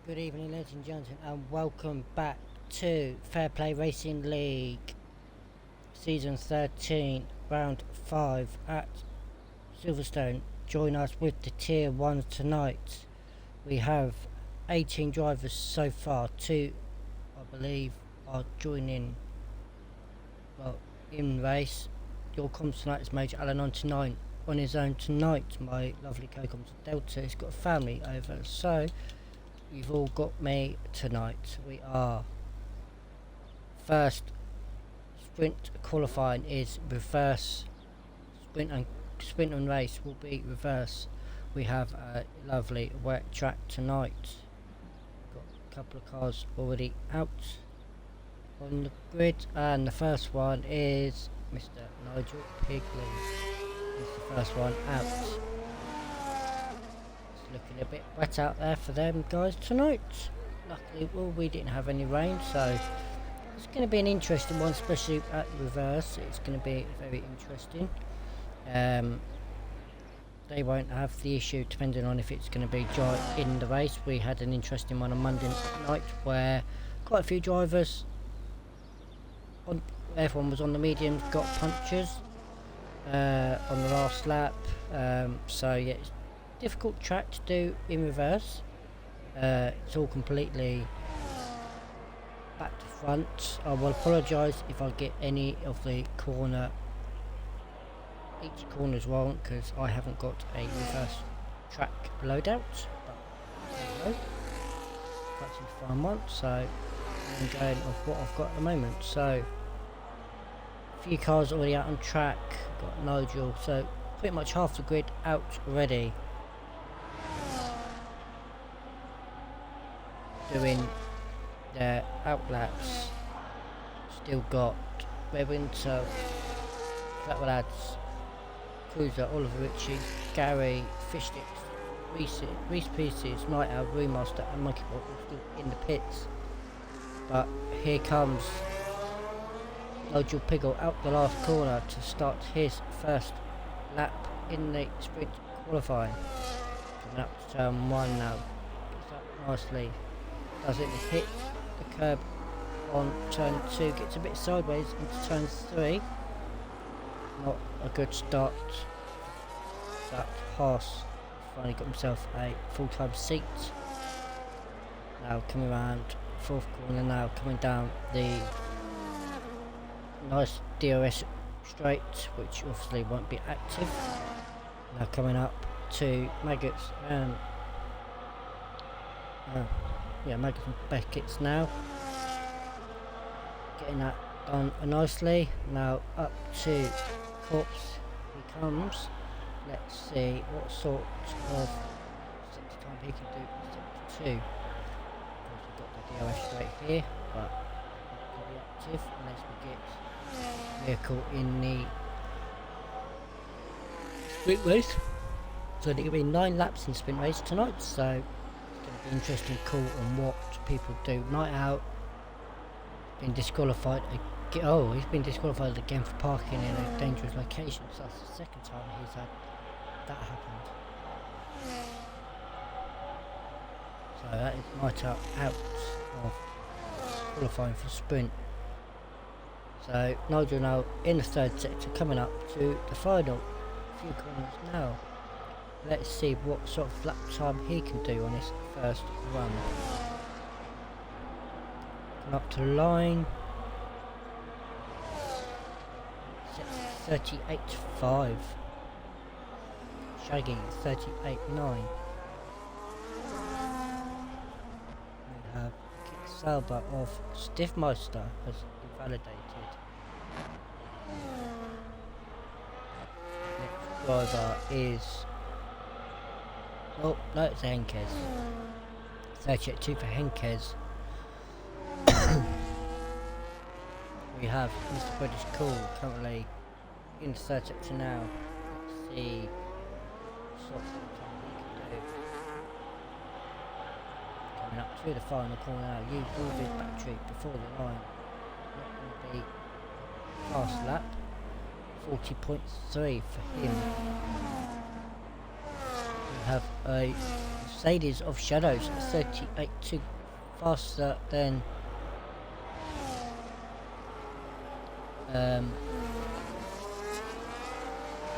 Good evening, ladies and gentlemen, and welcome back to Fair Play Racing League Season 13, Round 5 at Silverstone. Join us with the Tier 1 tonight. We have 18 drivers so far. 2, I believe, are joining in race. Your comms tonight is Major Alan on tonight. On his own tonight, my lovely co-comms Delta has got a family over, so you've all got me tonight. We are first sprint qualifying is reverse. Sprint and race will be reverse. We have a lovely wet track tonight. Got a couple of cars already out on the grid, and the first one is Mr. Nigel Pigley. It's the first one out. Looking a bit wet out there for them guys tonight. Luckily, we didn't have any rain, so it's going to be an interesting one, especially at the reverse. It's going to be very interesting. They won't have the issue depending on if it's going to be dry in the race. We had an interesting one on Monday night where quite a few drivers, everyone was on the mediums, got punctures on the last lap. So yeah, it's difficult track to do in reverse. It's all completely back to front. I will apologise if I get any of the each corner's wrong, because I haven't got a reverse track loadout, but there you go. That's a fun one, so I'm going off what I've got at the moment. So a few cars already out on track, got Nigel, so pretty much half the grid out already, doing their outlaps. Still got Red Winter, Flatwell Lads, Cruiser, Oliver Ritchie, Gary, Fishsticks, Reese Pieces, Night Owl, Remaster and Monkey Ball still in the pits. But here comes Nigel Piggle out the last corner to start his first lap in the sprint qualifying. Coming up to turn 1 now. Gets up nicely. Does it hit the curb on turn 2, gets a bit sideways into turn 3. Not a good start. That Haas finally got himself a full-time seat. Now coming around 4th corner now, coming down the nice DRS straight, which obviously won't be active. Now coming up to Maggots and Maggots and Beckett's now. Getting that done nicely. Now up to Corpse he comes. Let's see what sort of sector time he can do in sector 2. We've got the DRS straight here, but not going to be active unless we get vehicle in the sprint race. So there will be 9 laps in sprint race tonight, so it's going to be an interesting call on what people do. Night Out been disqualified again. Oh, he's been disqualified again for parking in a dangerous location. So that's the second time he's had that happened. So that is Night Out of qualifying for sprint. So Nigel now in the 3rd sector, coming up to the final few corners now. Let's see what sort of lap time he can do on his first run. Coming up to the line. 38.5. Shaggy 38.9. We have Kit Sauber of Stiffmeister has invalidated. Next driver is, oh no, it's Henkes. 38.2 for Henkes. We have Mr. British Cool currently in the 3rd sector now. Let's see what sort of time he can do. Coming up to the final corner now. Use all of his battery before the line. Not going to be fast lap. 40.3 for him. We have a Mercedes of Shadows, 38.2, faster than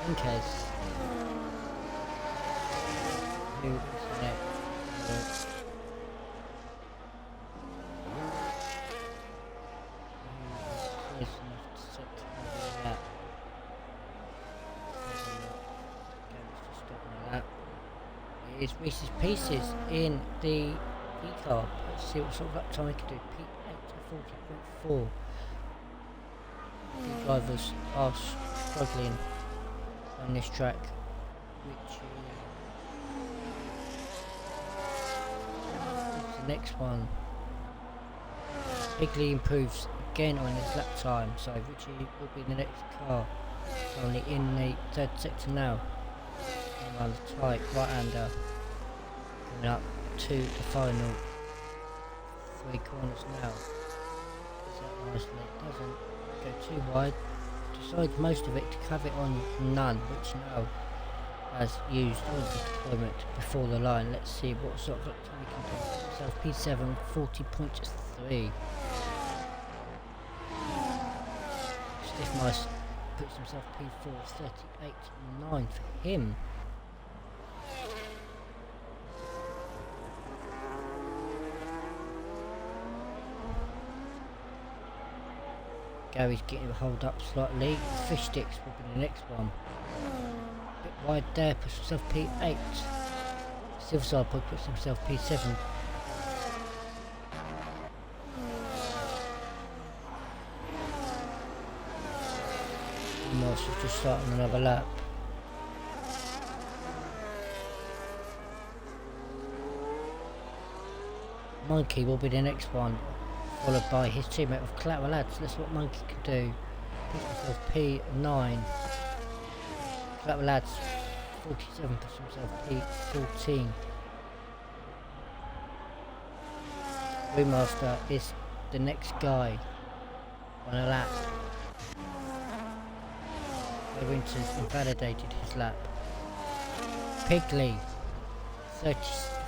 Inquez, who is next. Is Reese's Pieces in the E car. Let's see what sort of lap time we can do. P8 to 40.4. The drivers are struggling on this track, which is the next one. Higley improves again on his lap time, so Richie will be the next car. Only in the third sector now. Around the tight right-hander, coming up to the final 3 corners now. Is that nicely? It doesn't go too wide. Decides most of it to have it on none, which now has used all the deployment before the line. Let's see what sort of time we can do. South P7 40.3. Stiff Mice puts himself P4 38.9 for him. Gary's getting hold up slightly. Fish Sticks will be the next one. A bit wide there, puts himself P8. Silverside puts himself P7. Morse is just starting another lap. Monkey will be the next one, followed by his teammate of Collateral Lads. That's what Monkey can do. Puts himself P9. Collateral Lads 47 puts himself P14. Remaster is the next guy on a lap. Winton's invalidated his lap. Pigley,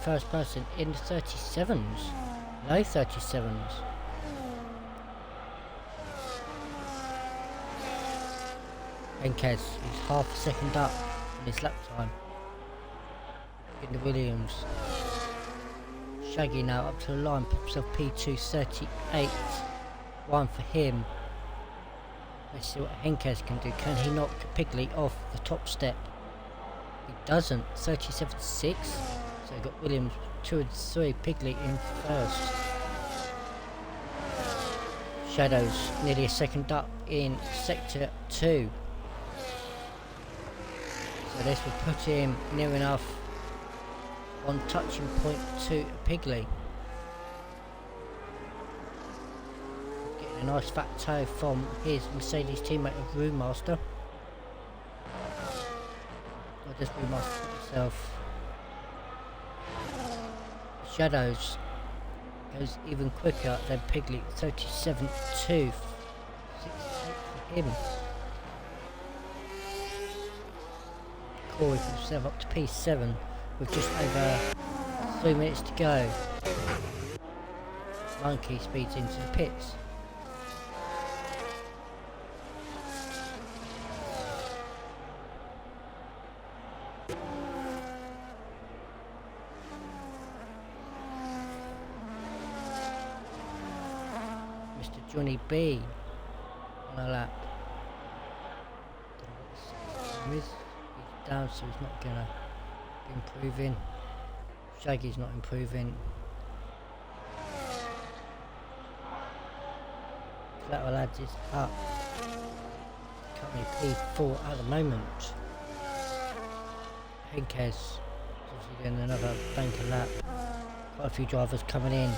first person in the 37s. No 37s. Enquez is half a second up in his lap time. In the Williams. Shaggy now up to the line, puts himself P2 38. 1 for him. Let's see what Henkes can do. Can he knock Pigley off the top step? He doesn't. 37.6. So we've got Williams 2 and 3. Pigley in first. Shadows nearly a second up in sector 2. So this will put him near enough on touching point to Pigley. A nice fat toe from his Mercedes teammate of Brewmaster. I'll just Brewmaster himself. Shadows goes even quicker than Pigley, 37.2. 6.8 for him. Corey puts himself up to P7 with just over 3 minutes to go. Monkey speeds into the pits. Johnny B on a lap. He's down, so he's not gonna be improving. Shaggy's not improving. Collateral Lads is up. Currently P4 at the moment. Henkes is obviously doing another banker lap. Quite a few drivers coming in.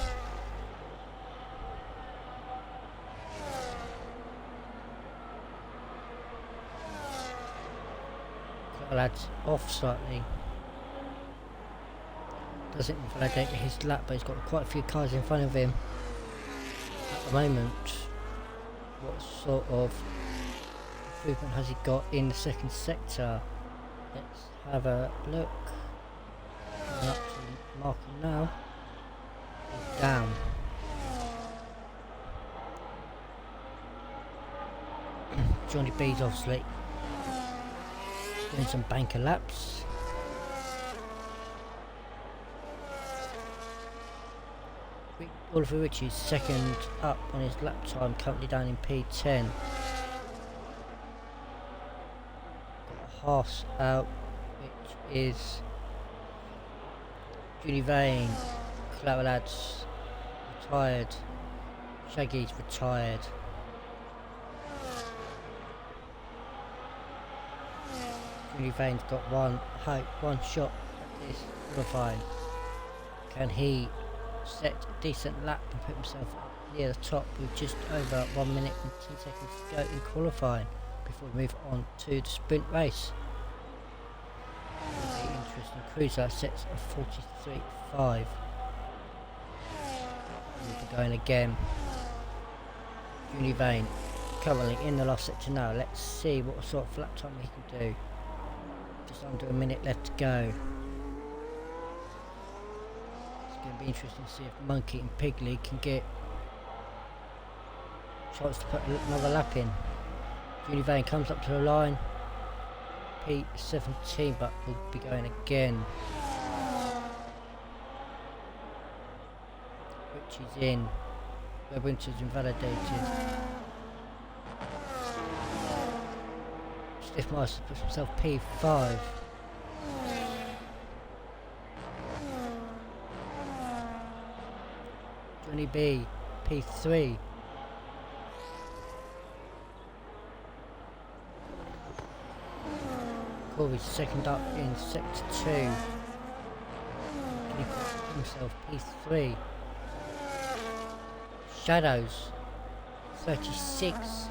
Lads off slightly. Doesn't invalidate his lap, but he's got quite a few cars in front of him at the moment. What sort of improvement has he got in the second sector? Let's have a look. Up to Johnny B's obviously doing some banker laps. Oliver Ritchie's second up on his lap time, currently down in P10. Got a Haas out, which is Julie Vane, Clara Lads retired, Shaggy's retired. Julie Vane's got one shot at this qualifying. Can he set a decent lap and put himself up near the top with just over 1 minute and 10 seconds to go in qualifying before we move on to the sprint race? Really interesting. Cruiser sets a 43.5. We'll be going again. Julie Vane currently in the last sector now. Let's see what sort of lap time he can do. Just under a minute left to go. It's going to be interesting to see if Monkey and Pigley can get a chance to put another lap in. Julie Vane comes up to the line. P17, but will be going again. Richie's in. Webb Winter's invalidated. Stiff Master puts himself P5. Johnny B, P3. Corey's second up in sector 2. He puts himself P3. Shadows, 36.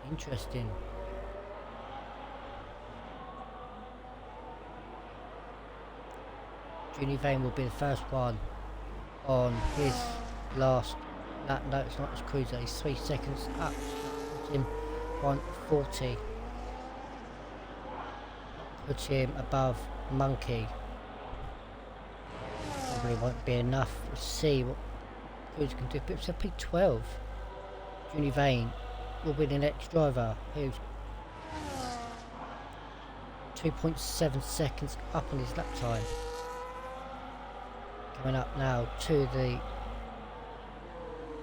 Interesting. Julie Vane will be the first one on his last lap. No, it's not his cruiser. He's 3 seconds up. Put him 140. Put him above Monkey. Probably won't be enough. We'll see what cruiser can do. But it's a P12. Julie Vane will be the next driver who's 2.7 seconds up on his lap time. Coming up now to the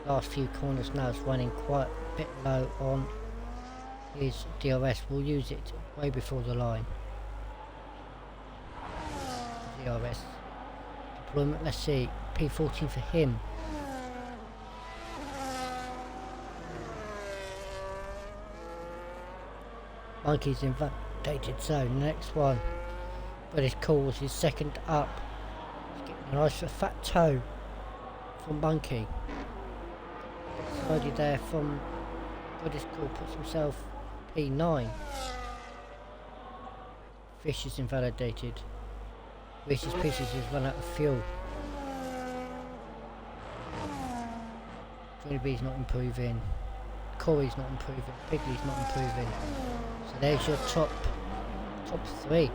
last few corners now. It's running quite a bit low on his DRS. We'll use it way before the line. DRS deployment, let's see, P14 for him. Monkey's invalidated, so the next one, but his call was his second up. He's getting a nice fat toe from Monkey. Slowly there from British call, puts himself P9. Fish is invalidated. Reese's Pieces has run out of fuel. Johnny B's not improving. Corey's not improving. Pigley's not improving. So there's your top 3.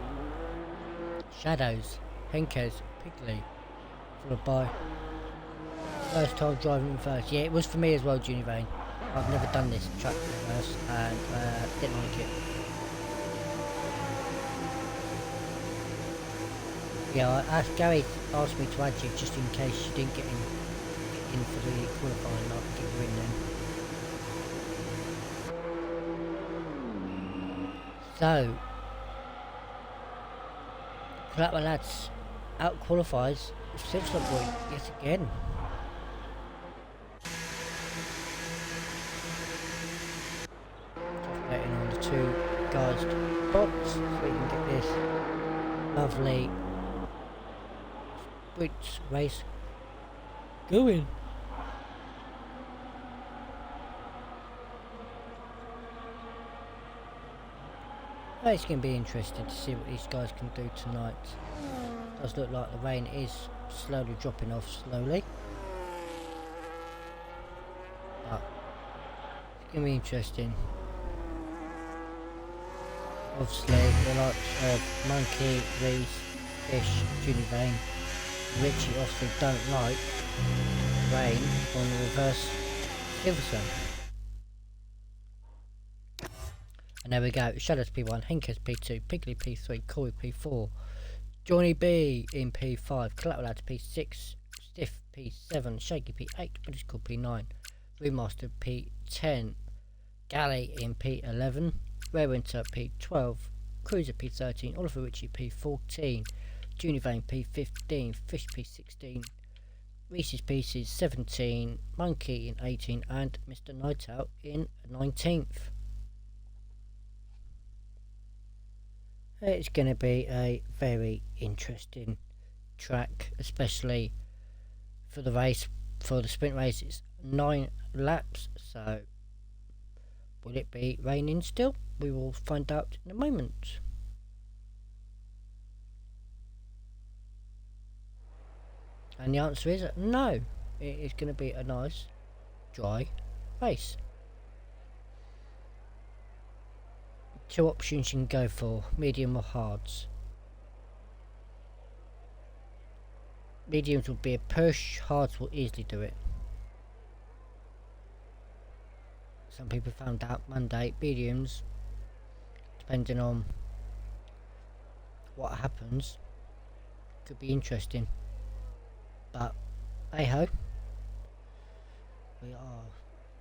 Shadows, Henkes, Pigley, followed by first time driving reverse. Yeah, it was for me as well, Junior Vane. I've never done this track reverse and didn't like it. Yeah, Gary asked me to add you just in case you didn't get in for the qualifying. I could get you in then. So, Clapper Lads out qualifies Silver Boy yet again. Just waiting on the 2 guys to box so we can get this lovely sprint race going. It's going to be interesting to see what these guys can do tonight. It does look like the rain is slowly dropping off slowly. But it's going to be interesting. Obviously the likes of Monkey, Reese, Fish, Julie Vane, Richie obviously don't like rain on the reverse Silverstone. And there we go. Shadows P1, Henkes P2, Piggly P3, Corey P4, Johnny B in P5, Collateral Lads P6, Stiff P7, Shaky P8, Political P9, Remaster P10, Galley in P11, Rare Winter P12, Cruiser P13, Oliver Ritchie P14, Junior Vane P15, Fish P16, Reese's Pieces 17, Monkey in 18, and Mr. Nightout in 19th. It's going to be a very interesting track, especially for the race. For the sprint race, it's 9 laps, so will it be raining still? We will find out in a moment. And the answer is no. It is going to be a nice, dry race. 2 options you can go for, medium or hards. Mediums will be a push, hards will easily do it. Some people found out Monday, mediums, depending on what happens, could be interesting. But hey ho, we are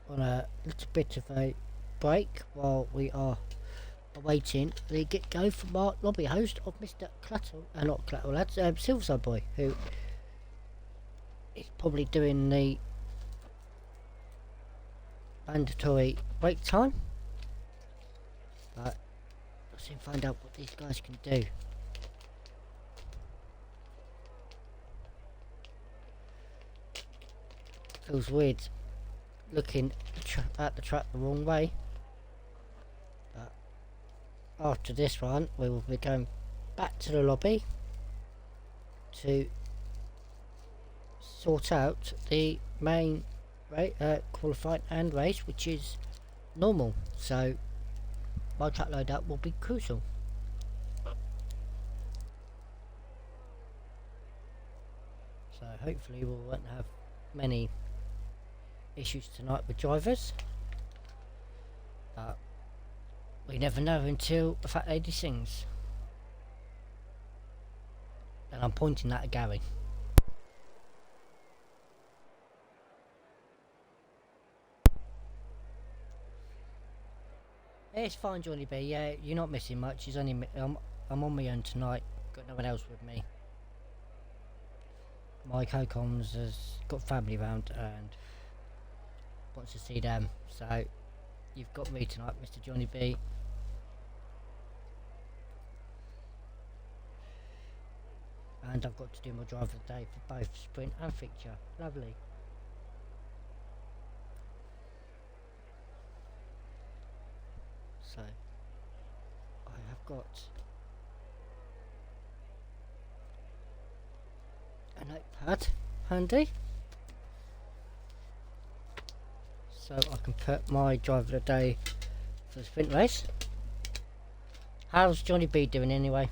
on a little bit of a break while we are awaiting the get-go from our lobby host of Mr. not Collateral Lads, Silverside Boy, who is probably doing the mandatory break time. But let's soon find out what these guys can do. Feels weird looking at the track the wrong way. But after this one, we will be going back to the lobby to sort out the main qualifying and race, which is normal. So my track loadout will be crucial. So hopefully we won't have many issues tonight with drivers, but we never know until the fat lady sings. And I'm pointing that at Gary. It's fine, Johnny B. Yeah, you're not missing much. It's only I'm on my own tonight. Got no one else with me. My co-coms has got family round and wants to see them, so you've got me tonight, Mr. Johnny B. And I've got to do my drive of the day for both sprint and feature. Lovely. So I have got a notepad handy, so I can put my drive of the day for the sprint race. How's Johnny B doing anyway?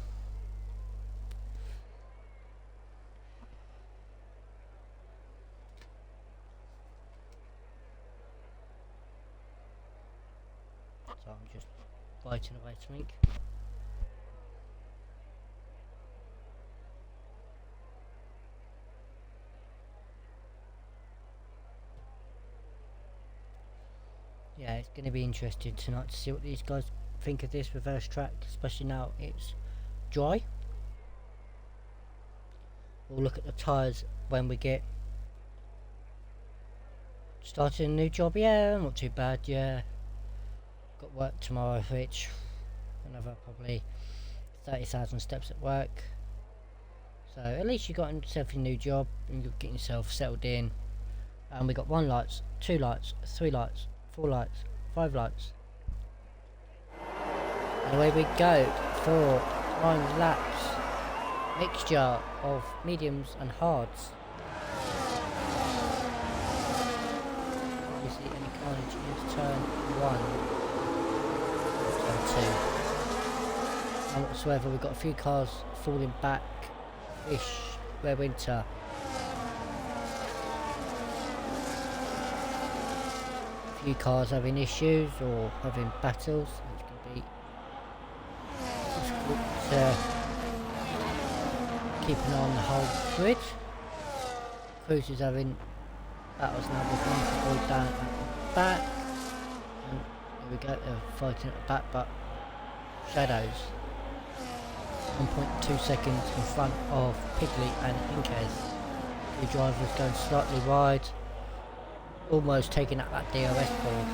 So I'm just biting away something. Yeah, it's going to be interesting tonight to see what these guys think of this reverse track, especially now it's dry. We'll look at the tyres when we get started a new job. Yeah, not too bad. Yeah, got work tomorrow, which another probably 30,000 steps at work. So at least you got yourself a new job and you're getting yourself settled in. And we got 1 lights, 2 lights, 3 lights, 4 lights, 5 lights. And away we go for 9 laps. Mixture of mediums and hards. Obviously any carnage into turn 1. Turn 2. And whatsoever, we've got a few cars falling back. Fish, Rare Winter. few cars having issues or having battles. It's going to be difficult to keep an eye on the whole grid. Cruisers having battles now with one boy down at the back. And there we go, they're fighting at the back, but Shadows 1.2 seconds in front of Pigley and Inquez. The drivers going slightly wide, almost taking up that DRS board.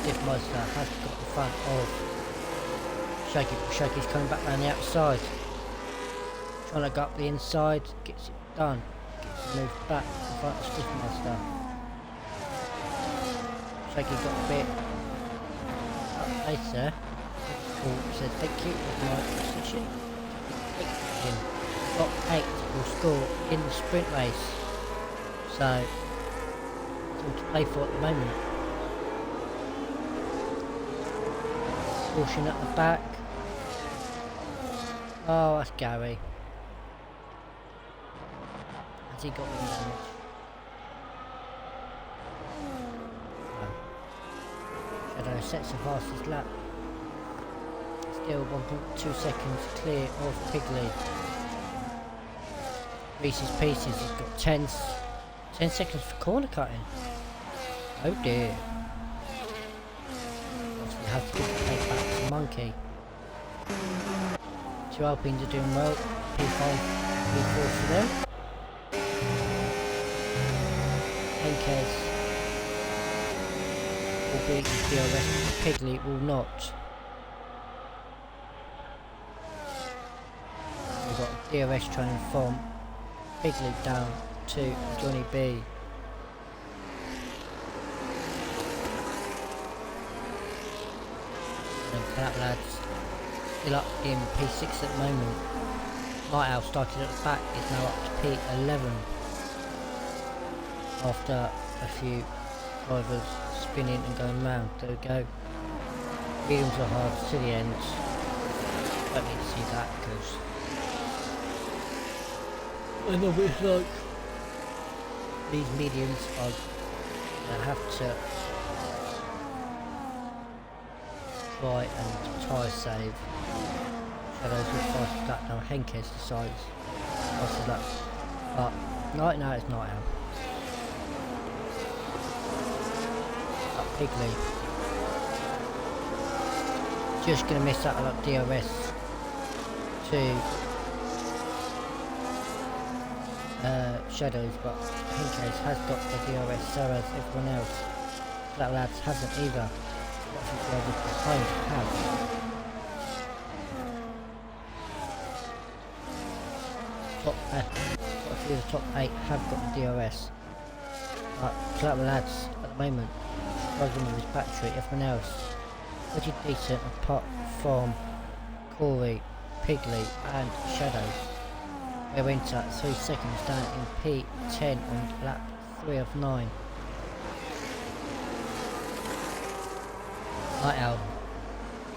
Stiffmeister has got in front of Shaggy, but Shaggy's coming back around the outside. Trying to go up the inside, gets it done. Gets it moved back in front of Stiffmeister. Shaggy got a bit up pace there. Paul says thank you for my position. Top 8 will score in the sprint race. So it's all to play for at the moment. Caution at the back. Oh, that's Gary. Has he got wind damage? No. Shadow sets the fastest lap. Still 1.2 seconds clear of Pigley. Reese's Pieces has got 10 seconds for corner cutting. Oh dear. Obviously have to give the plate back to Monkey. Two Alpines are doing well. P5, P4 for them. Henkes will be DRS, Pigley will not. We've got DRS training from Pigley down to Johnny B. And that lad's still up in P6 at the moment. Night Owl started at the back, is now up to P11 after a few drivers spinning and going round. There we go. Mediums are hard to the end. Don't need to see that because I know what it's like. These mediums are going to have to try and tyre save. Shadows will fast lap now. Henkes decides fastest lap, but right now it's Night Owl. Up Pigley. Just going to miss that like DRS to Shadows, but Henkes has got the DRS, so has everyone else. That lads hasn't either. Lots of drivers behind have. A few of the top 8 have got the DRS. But Flat lads at the moment struggling with his battery, everyone else pretty decent apart from Corey, Pigley and Shadows. They went at 3 seconds down in P10 on lap 3 of 9. Night Owl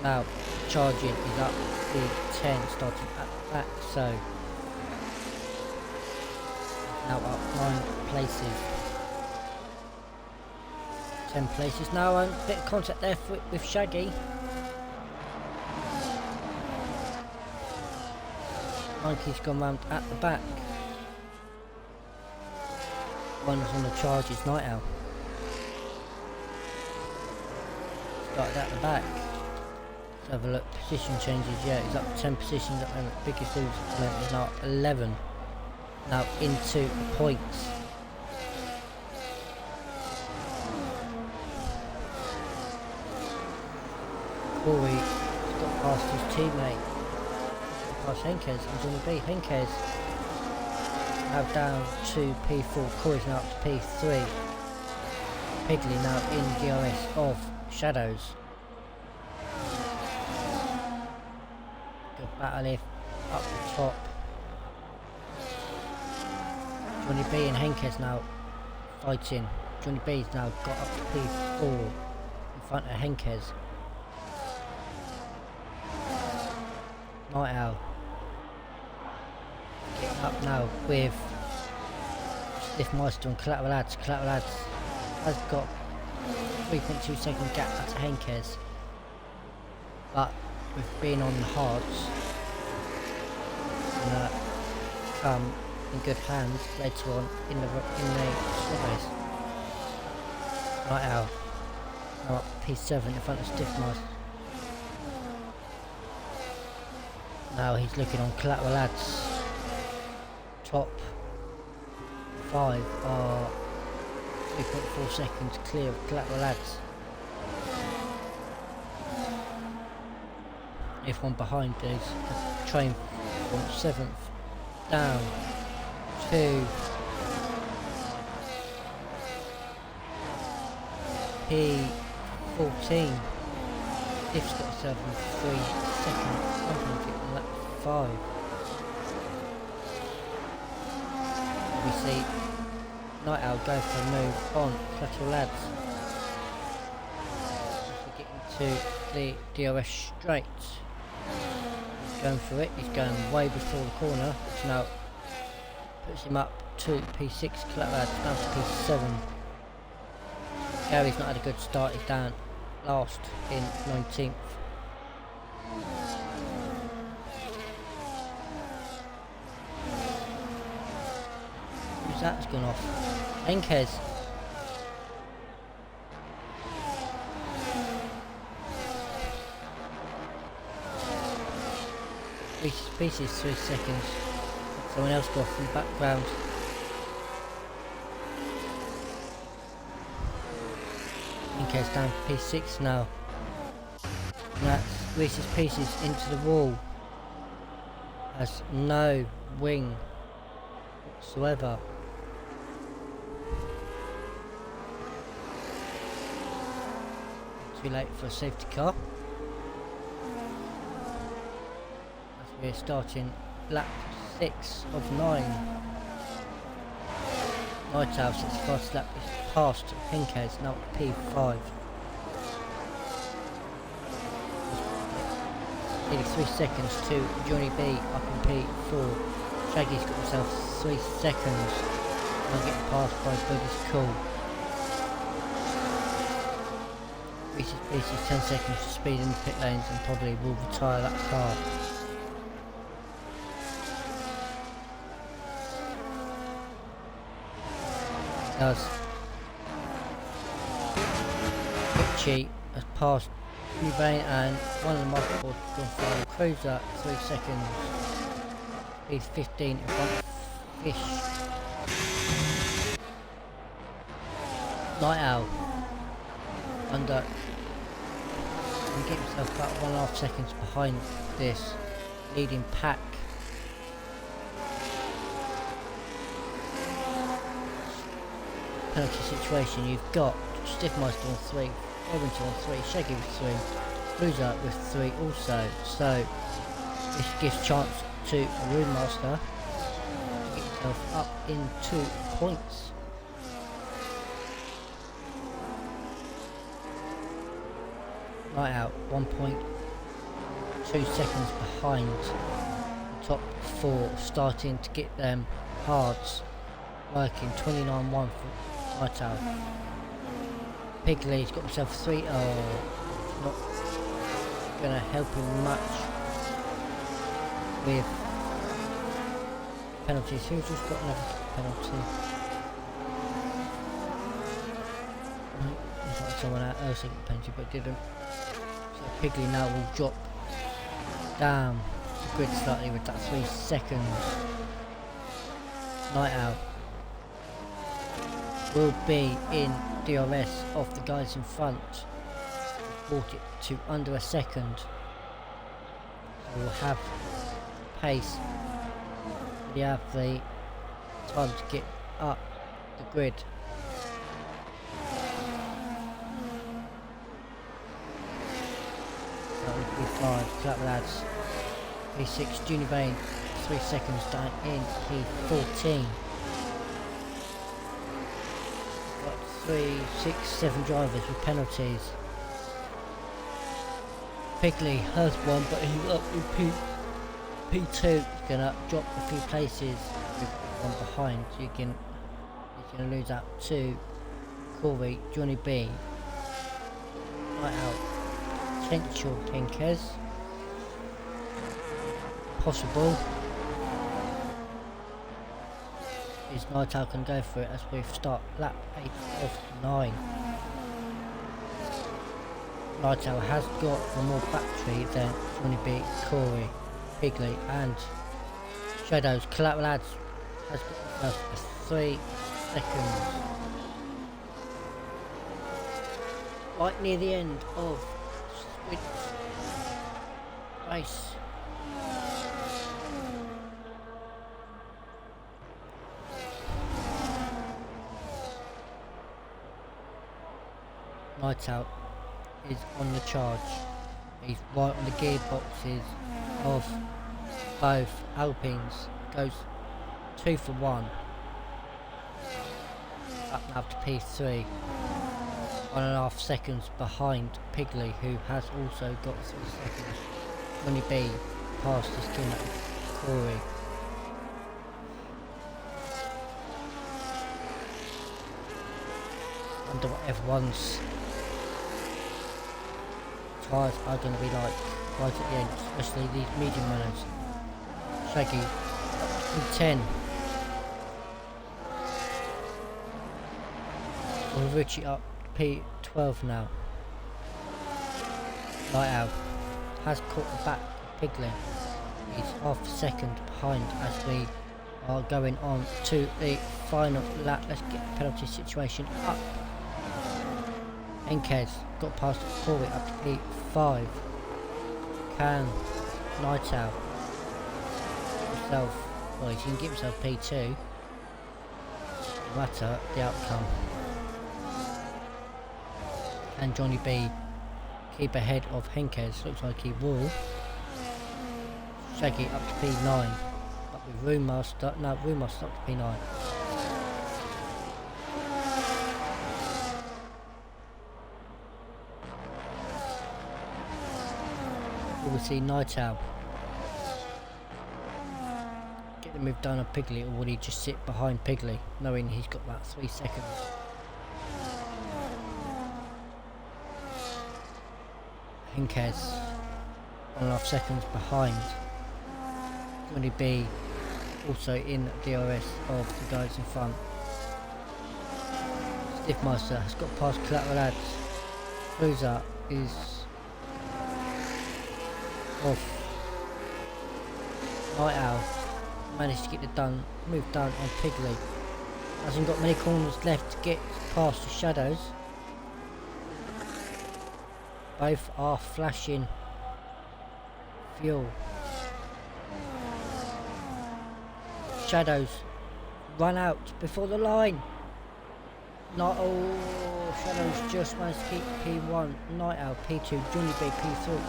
now charging is up P10 starting at the back, so now up 9 places. 10 places now, and a bit of contact there with Shaggy. Monkey's gone round at the back. One's on the charge, it's Night Owl. Started at the back. Let's have a look. Position changes, yeah, he's up 10 positions at the moment. Biggest loser at the moment is now at 11. Now into the points. Corey has got past his teammate. Past Henkes and Johnny B. Henkes now down to P4. Corey's now up to P3. Pigley now in DRS of Shadows. Good battle here up the top. Johnny B and Henkes now fighting. Johnny B's now got up to P4 in front of Henkes. Night Owl getting up now with Stiff Meister on Collateral Lads. Collateral Lads has got 3.2 second gap to Henkes, but with being on the hards, gonna come in good hands later on in the sprint race. Right out. Now up P7 in front of Stiff Meister. Now he's looking on Collateral Lads. Top 5 are 3.4 seconds clear of Collateral Lads. Everyone behind is a train from 7th down to P14. Diff's got himself in 3 seconds, something on lap 5. We see Night Owl go for a move on Collateral Lads. We're getting to the DRS straight. He's going for it, he's going way before the corner, which now puts him up to P6, Collateral Lads down to P7. Gary's not had a good start, he's down last in 19th. Who's that's gone off? Henkes. Pieces 3 seconds. Someone else got off in the background. Henkes down to P6 now. And that's Reese's Pieces into the wall. Has no wing whatsoever. Too late for a safety car. As we're starting lap 6 of 9. Night Owl 65 lap is past Henkes, now at P5. Nearly 3 seconds to Johnny B up in P4. Shaggy's got himself 3 seconds. I'll get passed by Buddy's Cool. Reese's Pieces 10 seconds to speed in the pit lanes and probably will retire that car. Does. Richie has passed Uvain and one of the multiple gone for a cruiser 3 seconds. He's 15 in front of Fish. Night Owl under and get himself about 1.5 seconds behind this leading pack. Penalty situation, you've got Stiff Meister on 3, Robinson on 3, Shaggy with 3, Cruiser with 3 also, so this gives chance to Rune Master to get himself up into points. Right out, 1.2 seconds behind the top 4, starting to get them hards working. 29.1 for Night Owl. Pigley's got himself 3. Oh, not going to help him much with penalties. Who's just got another penalty? Looks like someone else got a penalty but didn't. So Pigley now will drop down the grid slightly with that 3 seconds. Night Owl will be in DRS of the guys in front. Brought it to under a second. So we'll have pace. We have the time to get up the grid. That would be 5. Clap Lads. P6 Junior Vane 3 seconds down in P14. 3, 6, 7 drivers with penalties. Pigley has one, but he's up in P2. He's gonna drop a few places with one behind. So you can He's going to lose out to Corey, Johnny B. Right out. Potential Henkes. Possible. Is Night Owl can go for it as we start lap 8 of 9. Night Owl has got the more battery than Johnny B, Corey, Pigley and Shadows. Collateral Lads has got himself 3 seconds. Right near the end of sprint race. Night Owl is on the charge. He's right on the gearboxes of both Alpines. Goes 2 for 1. Up now to P3. 1.5 seconds behind Pigley, who has also got 3 seconds. Johnny B past his teammate Corey. Wonder what everyone's tyres are going to be like right at the end, especially these medium runners. Shaggy P10. With Richie up P12 now. Night Owl has caught the back of Pigley. He's half a second behind as we are going on to the final lap. Let's get the penalty situation up. Henkes got past Corey up to P5. Can Night Owl himself, well, he can give himself P2. No matter the outcome. And Johnny B keep ahead of Henkes, looks like he will. Shaggy up to P9, but with Roommaster up to P9. We will see Night Owl get the move done on Pigley, or will he just sit behind Pigley, knowing he's got about 3 seconds. Henkes 1.5 seconds behind. Johnny B also in DRS of the guys in front. Stiffmaster has got past Collateral Lads. Cruiser is off. Night Owl managed to get the move done on Pigley. Hasn't got many corners left to get past the Shadows. Both are flashing fuel. Shadows run out before the line. Shadows just managed to keep P1. Night Owl P2, Johnny B P3,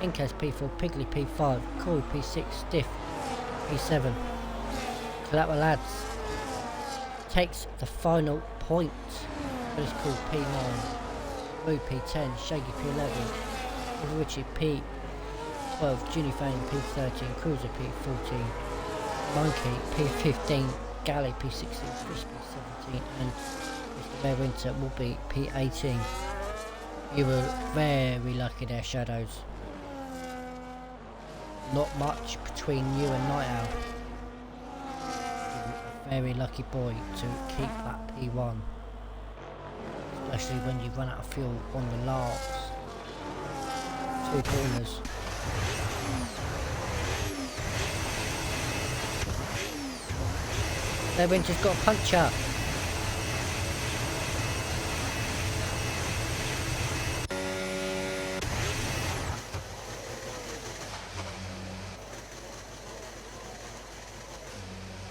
Henkes P4, Pigley P5, Corey P6, Stiff P7. Collateral Lads takes the final point. That is called P9. Blue P10, Shaggy P11, Richie P12, Ginny Fane P13, Cruiser P14, Monkey P15, Galley P16, Fish P17, and Mr. Bear Winter will be P18. You were very lucky there, Shadows. Not much between you and Night Owl. You were a very lucky boy to keep that P1. Especially when you run out of fuel on the last 2 corners. Their Winter's got a puncture.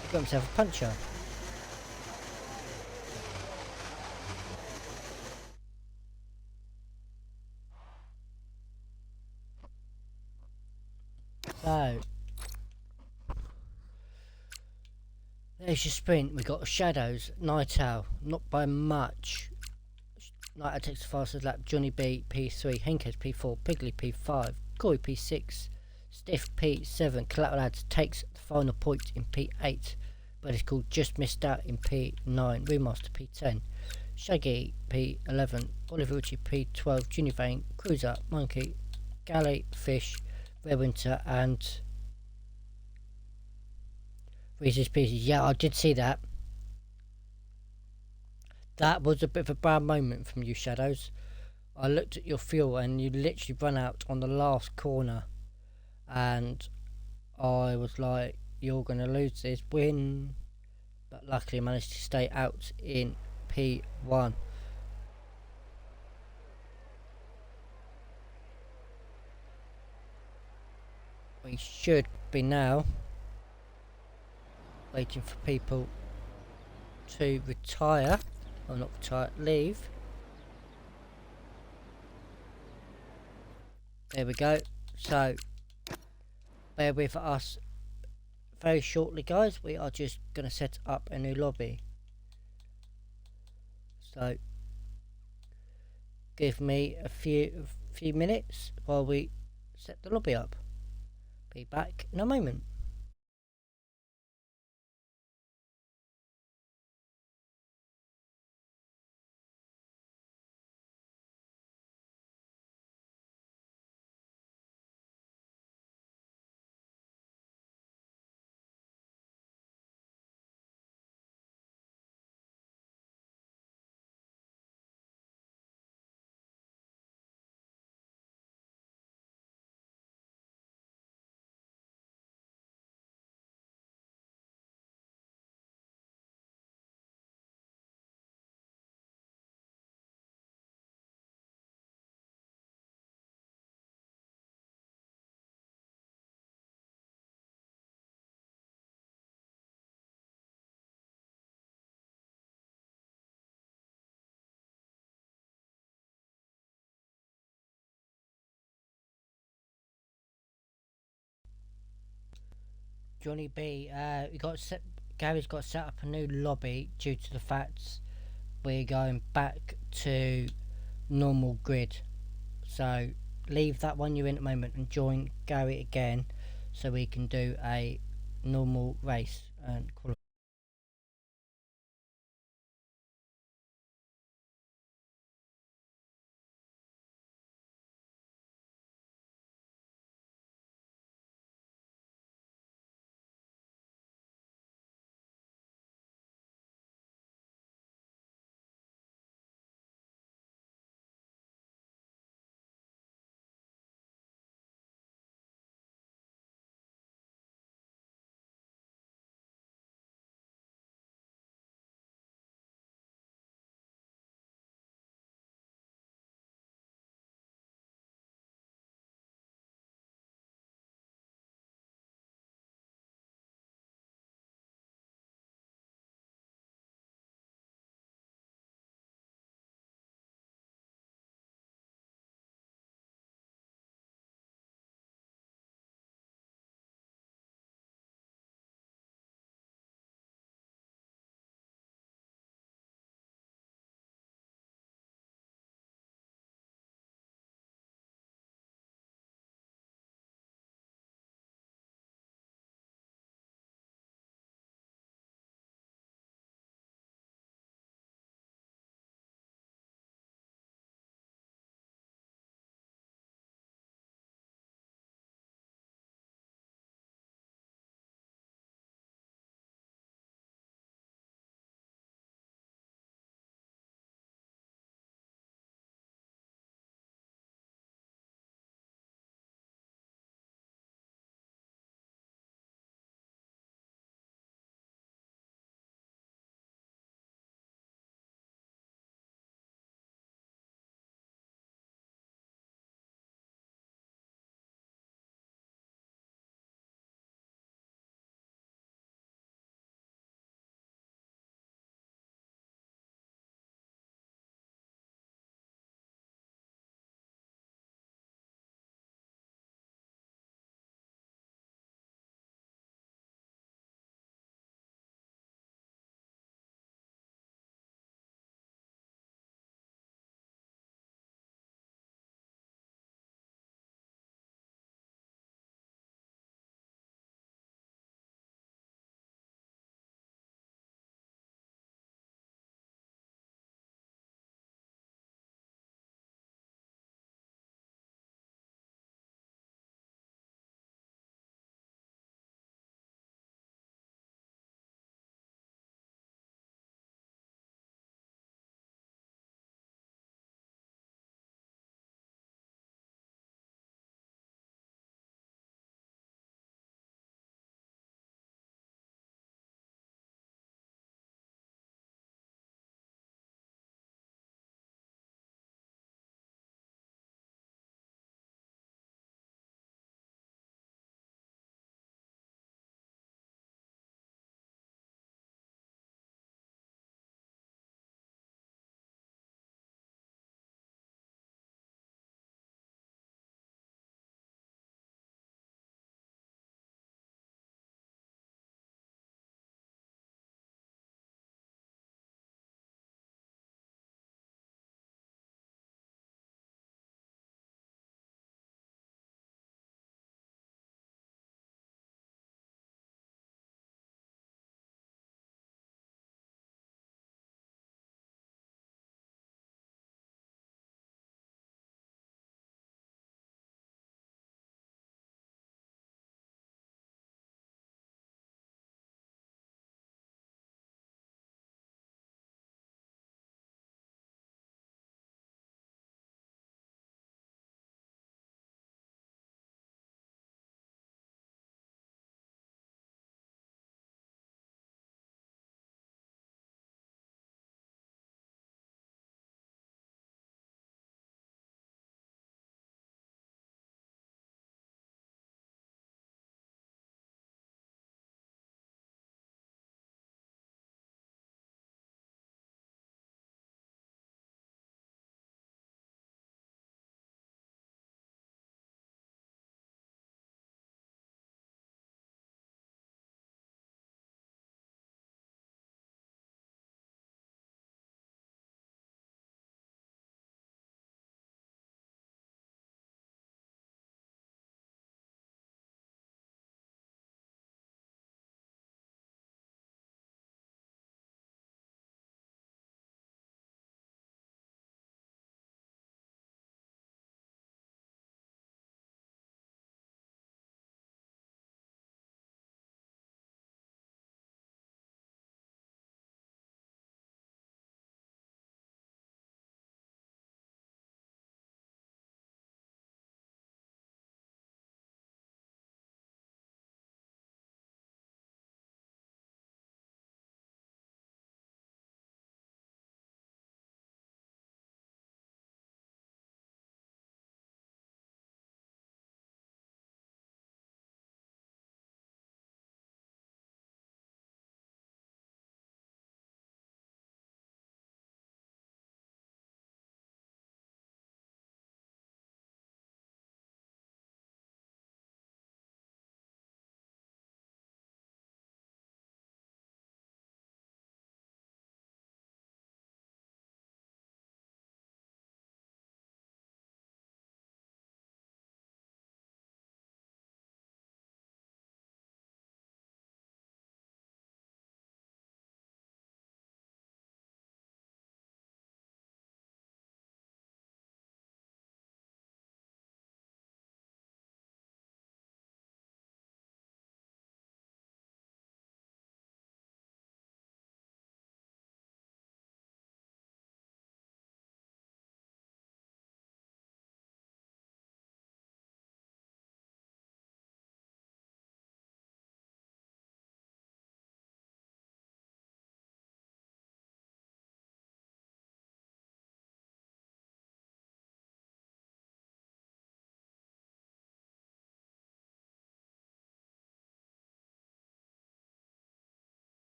He got himself a puncture. So, there's your sprint. We got Shadows, Night Owl, not by much. Night Owl takes the fastest lap. Johnny B P3, Henkes P4, Pigley P5, Corey P6, Stiff P7. Collateral Lads takes the final point in P8. but it's called Just Missed Out in P9, Remaster P10, Shaggy P11, Oliver Ritchie P12, Junior Vane, Cruiser, Monkey, Galley, Fish, Red Winter, and Reese's Pieces. Yeah, I did see that. That was a bit of a bad moment from you, Shadows. I looked at your fuel and you literally run out on the last corner, and I was like, you're going to lose this win. But luckily I managed to stay out in P1. We should be now waiting for people to retire, or not retire, leave. There we go. So bear with us very shortly, guys. We are just going to set up a new lobby. So give me a few minutes while we set the lobby up. Be back in a moment. Johnny B, Gary's got to set up a new lobby due to the fact we're going back to normal grid. So leave that one you're in at the moment and join Gary again so we can do a normal race and qualify.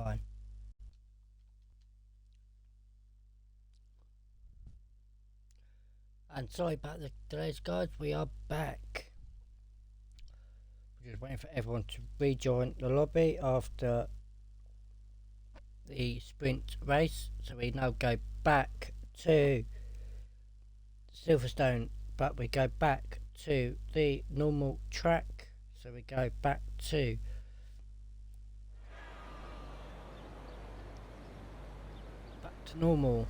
qualifying. And sorry about the delays, guys, we are back. We're just waiting for everyone to rejoin the lobby after the sprint race. So we now go back to Silverstone, but we go back to the normal track. So we go back to normal.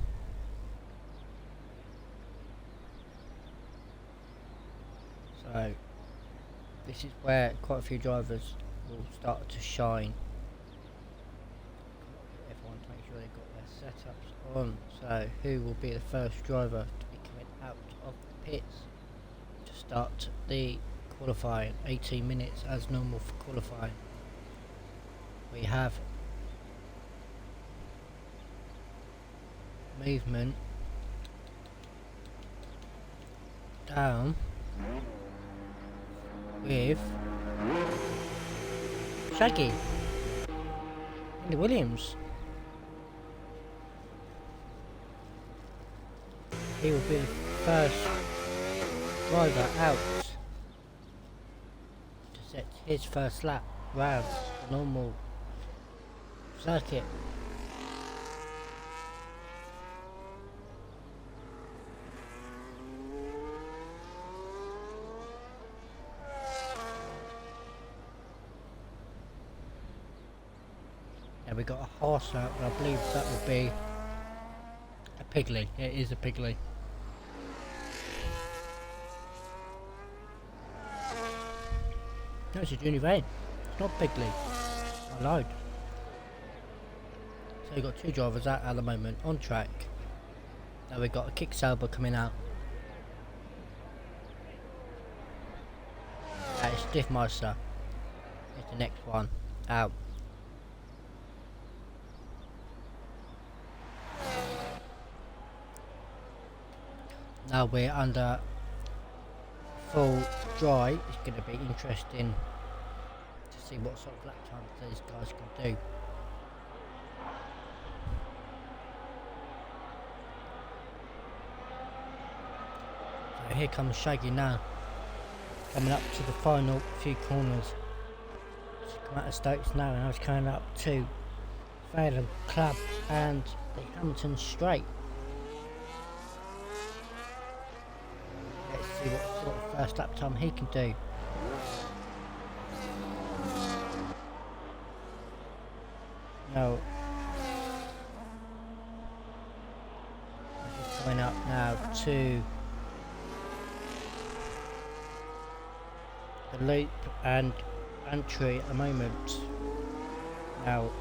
So this is where quite a few drivers will start to shine. Everyone to make sure they've got their setups on. So who will be the first driver to be coming out of the pits to start the qualifying? 18 minutes as normal for qualifying. We have movement down with Shaggy in the Williams. He will be the first driver out to set his first lap round the normal circuit. And we got a horse out, and I believe that will be a Piggly. It is a Piggly. No, it's a Junior Vane. It's not Piggly. I lied. So we've got two drivers out at the moment on track. Now we've got a Kicksauber coming out. It's Stiffmeister. It's the next one out. Now we're under full dry. It's going to be interesting to see what sort of lap times these guys can do. So here comes Shaggy now, coming up to the final few corners. She's come out of Stokes now, and I was coming up to Phelan Club and the Hamilton Straight. See what sort of first lap time he can do. No. He's coming up now to the loop and entry at the moment. Now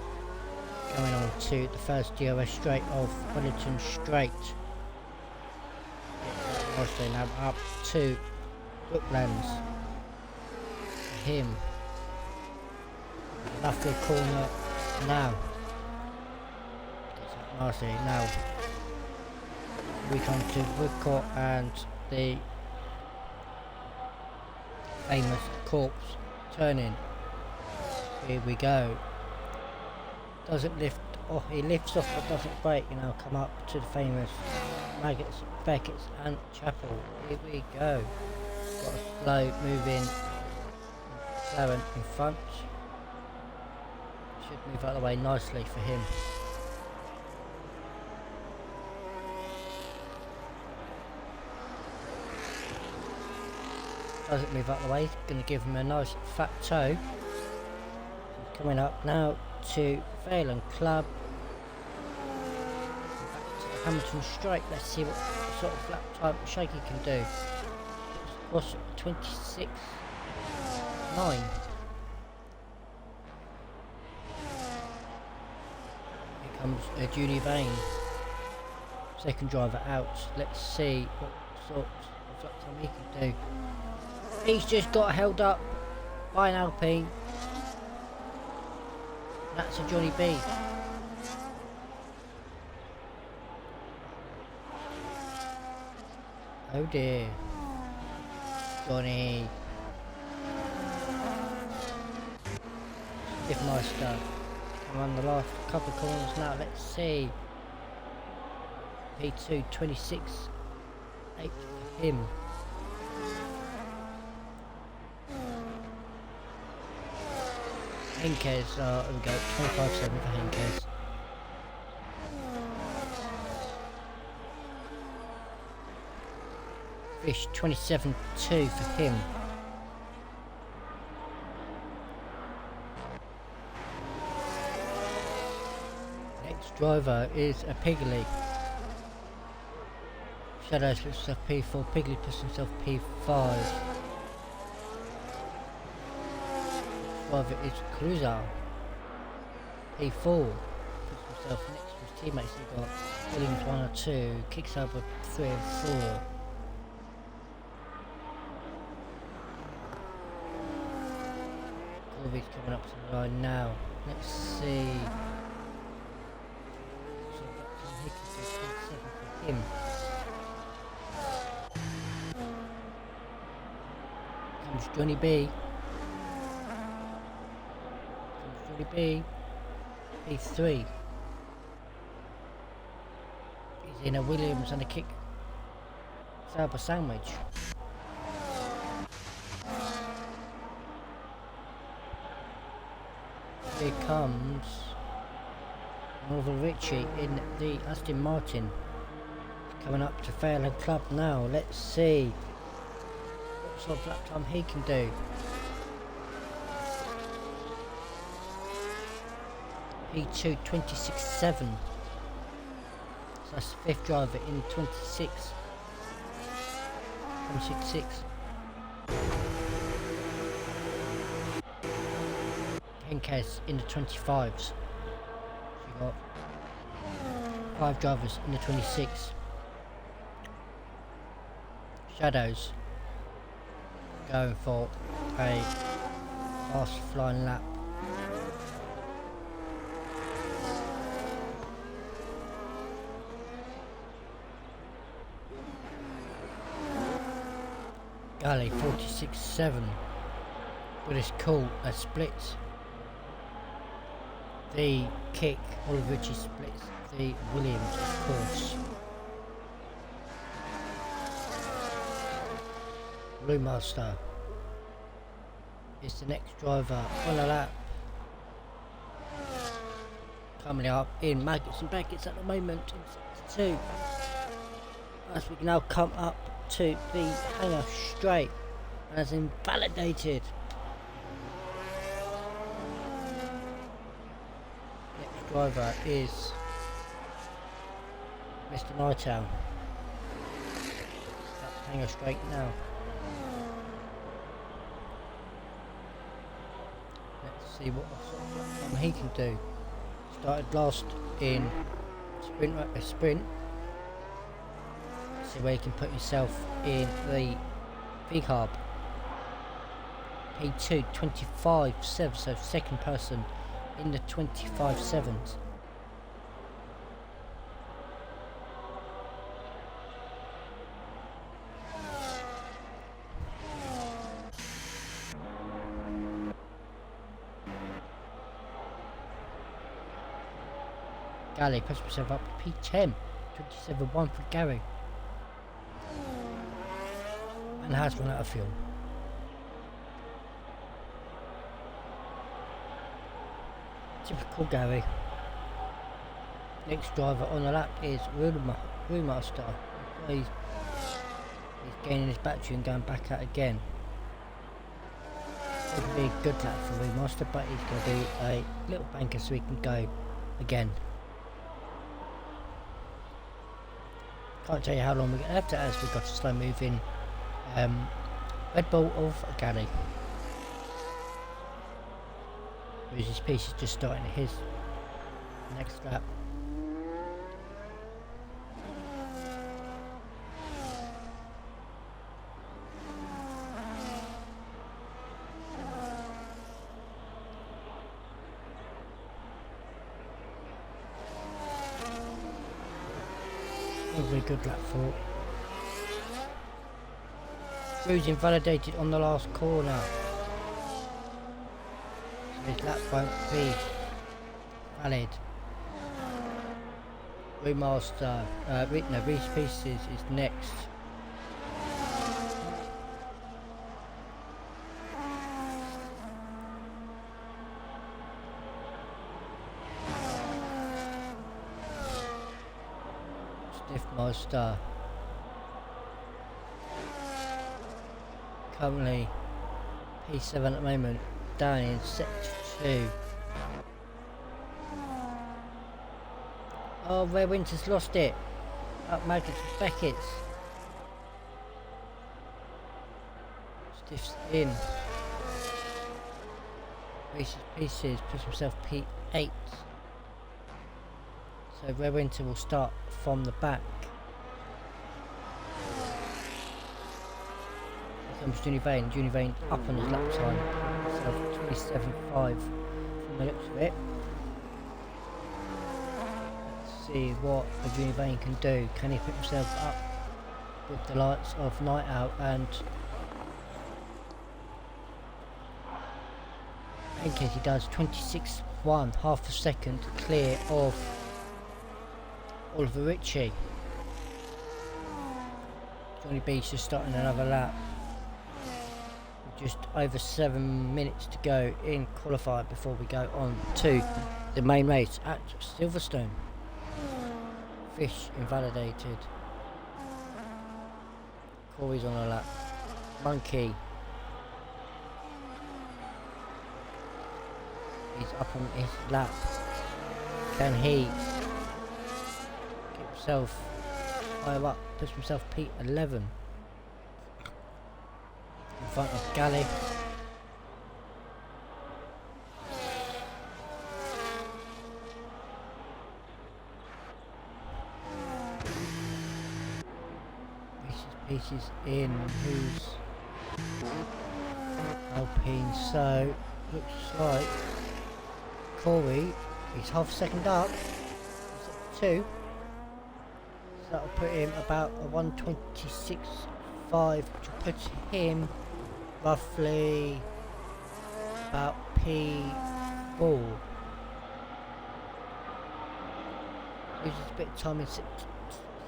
going on to the first DRS straight of Wellington Straight. Now up to Brooklands. Him. Lovely corner now. Marcy now. We come to Woodcourt and the famous corpse turning. Here we go. Doesn't lift off, he lifts off but doesn't brake, and I'll come up to the famous Maggots, Beckett's and Chapel. Here we go. Got a slow moving McLaren in front. Should move out of the way nicely for him. Doesn't move out of the way, going to give him a nice fat toe. He's coming up now to Phelan Club. Hamilton Straight. Let's see what sort of lap time Shaky can do. What's 26.9? Here comes Judy Vane, second driver out. Let's see what sort of lap time he can do. He's just got held up by an Alpine. That's a Johnny B. Oh dear. Johnny. Stiffmeister Around the last couple of corners now. Let's see. P2 26.8 for him. Henkes, there we go, 25.7 for Henkes. Fish 27.2 for him. Next driver is a Piggly. Shadows puts himself P4, Piggly puts himself P5. Driver is Cruiser. P4 puts himself next to his teammates. He's got Williams 1 or 2, kicks over 3 and 4. Corby's coming up to the line now. Let's see. So Hicks is 7 for him. Comes Johnny B. B, P3. He's in a Williams and a kick Sauber sandwich. Here comes Oliver Ritchie in the Aston Martin. Coming up to Fairland Club now. Let's see what sort of lap time he can do. P2 26.7. So that's the fifth driver in 26. 26.6. Henkes in the 25s. So you got 5 drivers in the 26. Shadows going for a fast flying lap. Galley 46.7, but it's cool, a split. The kick, Oliver Ritchie splits the Williams, of course. Brewmaster is the next driver on a lap. Coming up in Maggots and Baggots at the moment in 62. As we can now come up to the hangar straight as invalidated. Next driver is Mr. Nightowl. That's hangar straight now. Let's see what sort of he can do. Started last in sprint. See where you can put yourself in the big hub. P2 25.7, so second person in the 25.7s. Gary puts himself up to P10, 27.1 for Gary. And has run out of fuel. Typical Gary. Next driver on the lap is Brewmaster. He's gaining his battery and going back out again. It would be a good lap for Brewmaster, but he's going to do a little banker so he can go again. Can't tell you how long we're going to have to as we've got a slow moving Red Bull of Galley. His piece is just starting his next lap. A very good lap for. Drew's invalidated on the last corner. So his lap won't be valid. Remaster, no, Reese Pieces is next. Stiff Master. Currently P7 at the moment, down in Sector 2. Oh, Rare Winter's lost it. Up Maggots and Beckett's. Stiff's in. Reese's Pieces puts himself P8. So Rare Winter will start from the back. Here comes Juni Vane. Juni Vane up on his lap time. Himself 27.5 from the looks of it. See what a Juni Vane can do. Can he pick himself up with the lights of Night Out? And in case he does, 26.1, half a second clear of Oliver Ritchie. Johnny B's just starting another lap. Just over 7 minutes to go in qualifying before we go on to the main race at Silverstone. Fish invalidated. Corey's on a lap. Monkey. He's up on his lap. Can he get himself higher up? Puts himself P11 in front of Galley. Pieces in, who's Alpine, so looks like Corey, he's half a second up, he's at 2, so that'll put him about a 126.5, which will put him roughly about P4. Loses a bit of time in Sector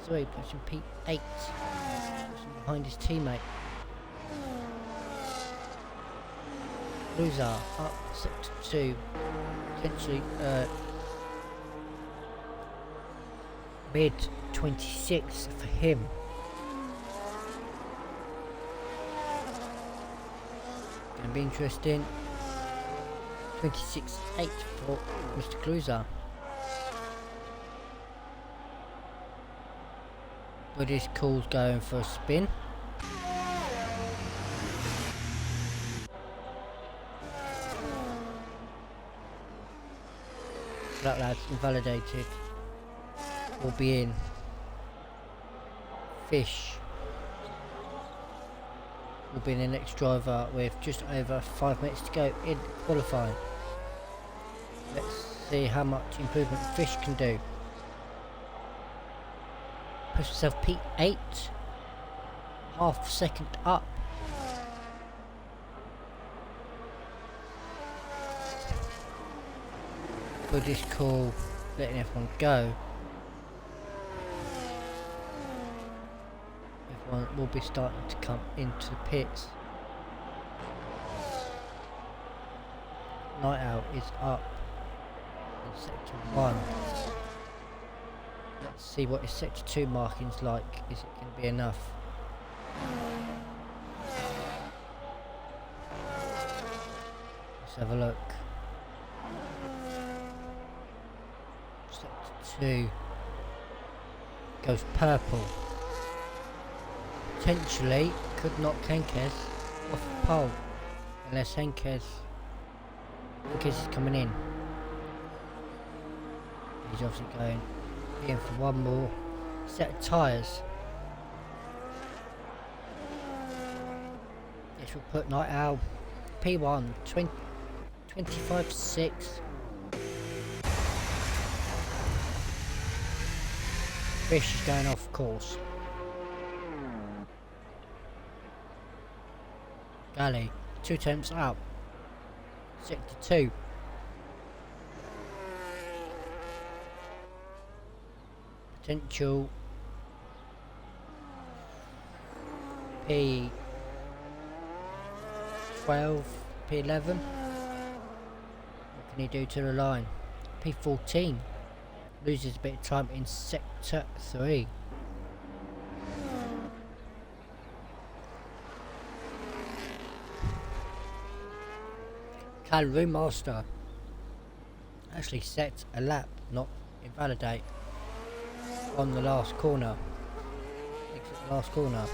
3, puts him P8. Behind his teammate. Loser up Sector 2, potentially mid 26 for him. Gonna be interesting. 26.8 for Mr. Cruiser. But his call's going for a spin. That lad's invalidated. Will be in. Fish will be the next driver with just over 5 minutes to go in qualifying. Let's see how much improvement Fish can do. Push himself P8, half a second up. But this call, letting everyone go. Everyone will be starting to come into the pits. Night Out is up in Sector 1. Let's see what his Sector 2 marking's like. Is it going to be enough? Let's have a look. Sector 2 goes purple. Potentially could knock Henkes off the pole. Unless Henkes is coming in. He's obviously going in for one more set of tyres. This will put Night Owl P1 25.6. Fish is going off course. Galley 2 attempts out. Sector 2. potential P12, P11. What can he do to the line? P14 loses a bit of time in sector 3. Can Remaster actually set a lap, not invalidate, on the last corner? Exit the last corner.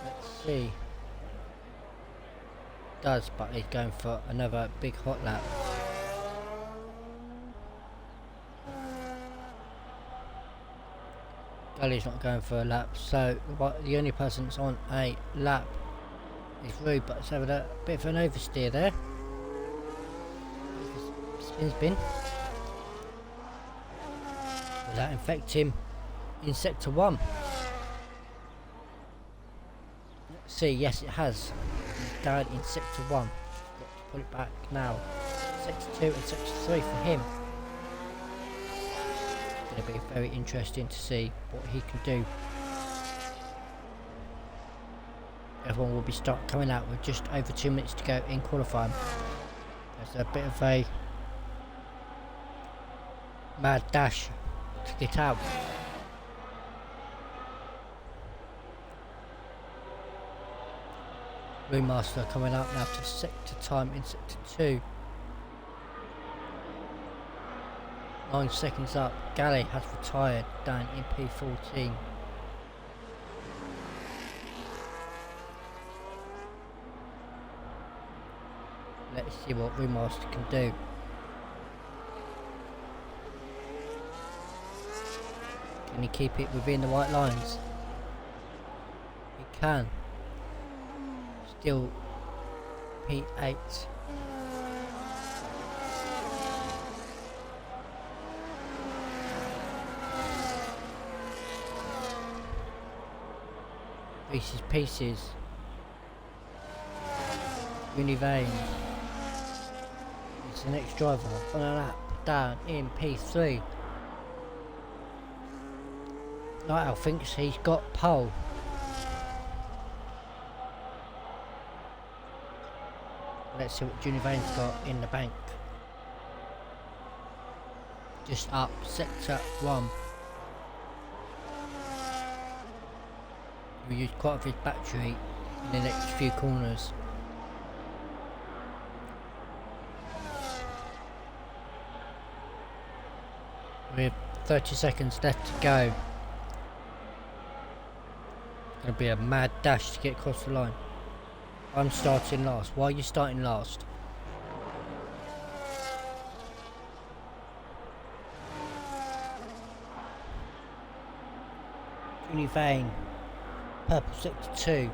Let's see. Does, but he's going for another big hot lap. Gully's not going for a lap, so the only person that's on a lap is Rude, but it's having a bit of an oversteer there. Spin spin. Will that infect him in sector 1? Let's see, yes it has. He's down in sector 1. Got to pull it back now. Sector 2 and sector 3 for him. It's going to be very interesting to see what he can do. Everyone will be coming out with just over 2 minutes to go in qualifying. There's a bit of a mad dash to get out. Remaster coming up now to sector time in sector 2. 9 seconds up. Galley has retired down in P14. Let's see what Remaster can do. Can he keep it within the white lines? He can. Still P8. Pieces. Univain. The next driver on a lap down in P3. Night Owl thinks he's got pole. Let's see what Univain's got in the bank. Just up sector 1. We used quite a bit of battery in the next few corners. We have 30 seconds left to go. It's going to be a mad dash to get across the line. I'm starting last. Why are you starting last? Univain, purple sector 2.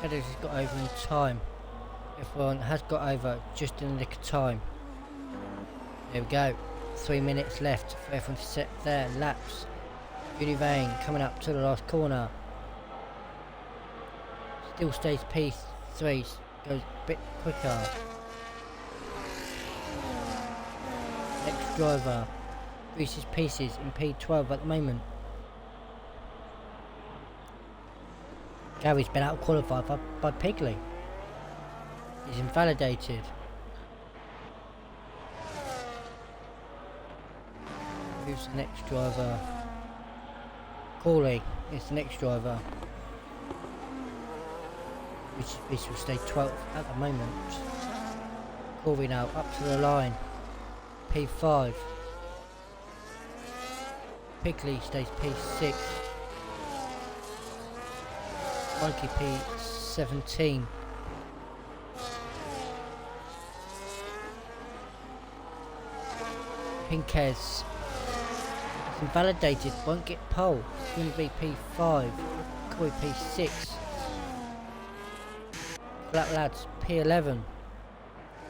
Shadows has got over in time. Everyone has got over just in the nick of time. There we go. 3 minutes left for everyone to set their laps. Univain coming up to the last corner. Still stays P3, goes a bit quicker. Next driver Reese's Pieces in P12 at the moment. Gary's been out qualified by Pigley. He's invalidated. Who's the next driver? Corley is the next driver. Reese's Pieces will stay 12th at the moment. Corley now up to the line. P5. Pigley stays P6. Mikey P17. Pinkez is invalidated, won't get pole. It's going to be P5. Koi P6. Black Lads P11.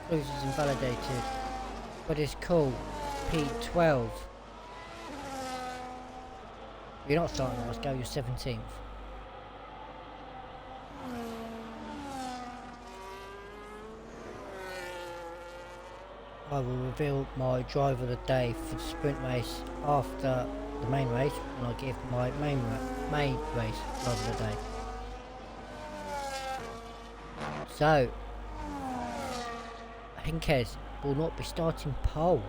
Cruz is invalidated. But it's cool. P12. You're not starting last, go, you're 17th. I will reveal my driver of the day for the sprint race after the main race, and I give my main race driver of the day. So, Henkes will not be starting pole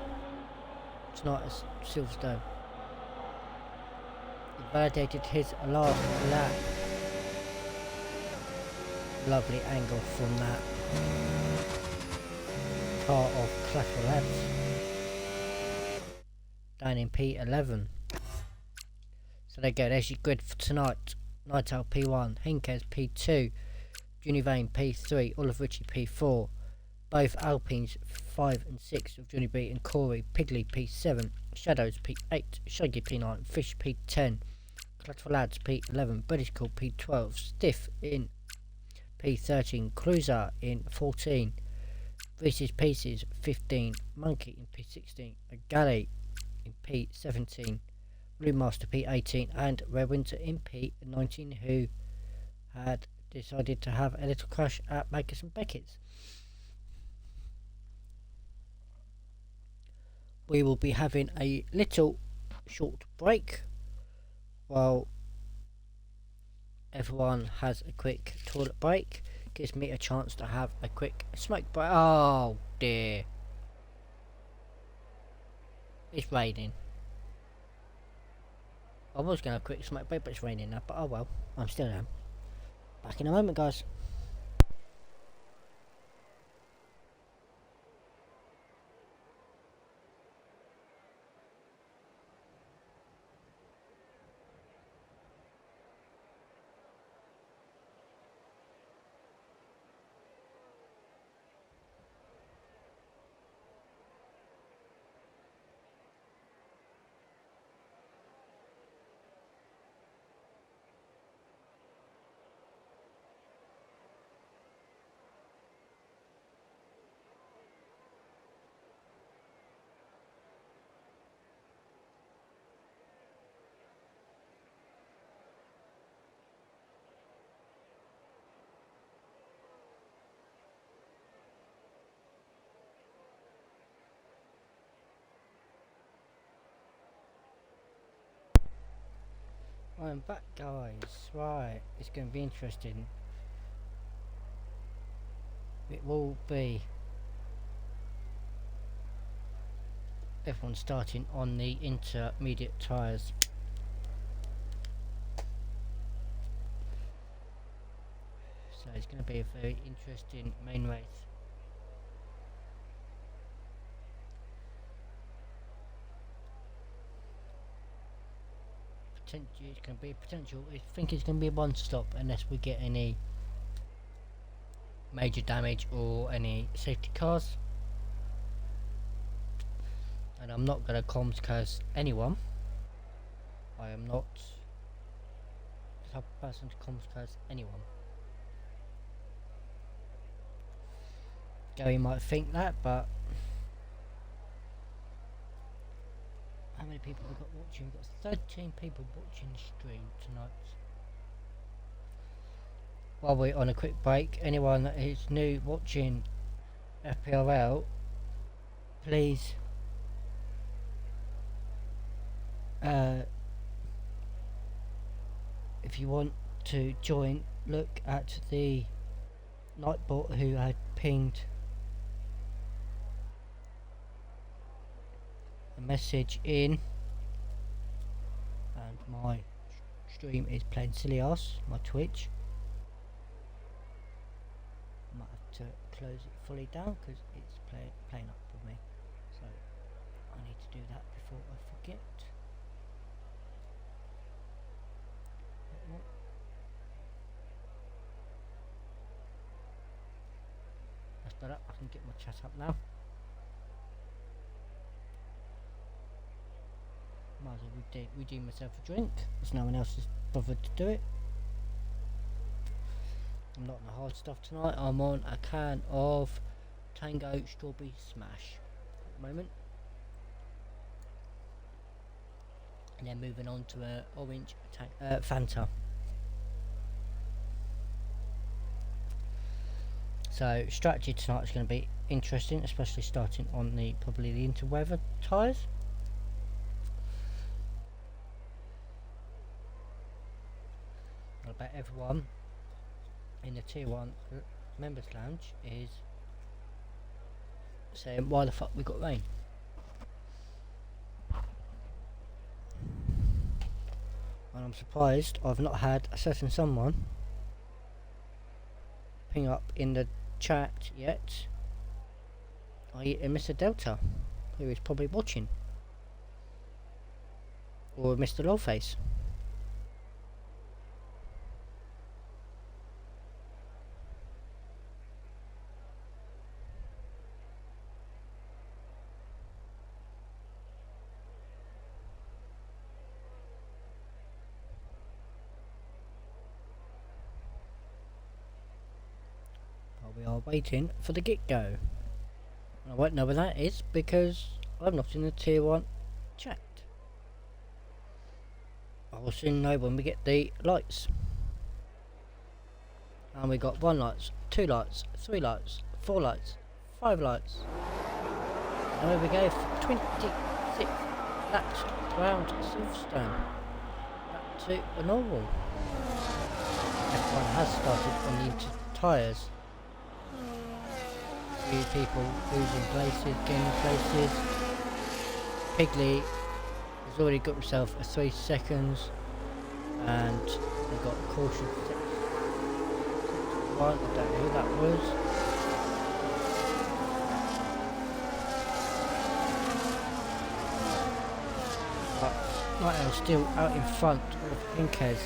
tonight at Silverstone. He validated his last lap. Lovely angle from that car of Collateral Labs. Down in P11. So there you go, there's your grid for tonight. Nightowl P1, Henkes P2, Junivane P3, Oliver Ritchie P4, both Alpines 5 and 6 of Johnny B and Corey, Pigley P7, Shadows P8, Shaggy P9, Fish P10, Collateral Lads P11, British Cool P12, Stiff in P13, Cruiser in 14, Reese's Pieces 15, Monkey in P16, a Galley in P17, Blue Master P18 and Red Winter in P19, who had decided to have a little crash at Magus and Beckett's. We will be having a little short break while everyone has a quick toilet break. Gives me a chance to have a quick smoke break. Oh dear. It's raining. I was going to have a quick smoke break, but it's raining now. But oh well, I'm still am. Back in a moment, guys. I'm back, guys. Right, it's going to be interesting. It will be everyone starting on the intermediate tyres. So it's going to be a very interesting main race. It's going to be potential. I think it's going to be a one stop unless we get any major damage or any safety cars. And I'm not going to comms curse anyone. I am not the type of person to comms curse anyone. Gary might think that, but how many people have got watching? We've got 13 people watching the stream tonight. While we're on a quick break, anyone that is new watching FPRL, please if you want to join, look at the Nightbot who had pinged a message in, and my stream is playing silly ass, my Twitch. I might have to close it fully down because it's playing up with me, so I need to do that before I forget. That's better. I can get my chat up now. Might as well redeem myself a drink, as no one else has bothered to do it. I'm not on the hard stuff tonight. I'm on a can of Tango Strawberry Smash at the moment. And then moving on to a orange Fanta. So strategy tonight is going to be interesting, especially starting on the probably the interweather tyres. About everyone in the tier 1 members lounge is saying why the fuck we got rain. And I'm surprised I've not had a certain someone ping up in the chat yet, i.e. Mr. Delta, who is probably watching, or Mr. Lowface. We are waiting for the get-go. I won't know where that is because I'm not in the tier 1 chat. I will soon know when we get the lights. And we got 1 lights, 2 lights, 3 lights, 4 lights, 5 lights. And there we go for 26 laps round Silverstone. Back to the normal. F1 has started on the tyres. People losing places, gaining places. Pigley has already got himself a 3 seconds, and we got caution 6-1. I don't know who that was. But Nightingale still out in front of Pinkez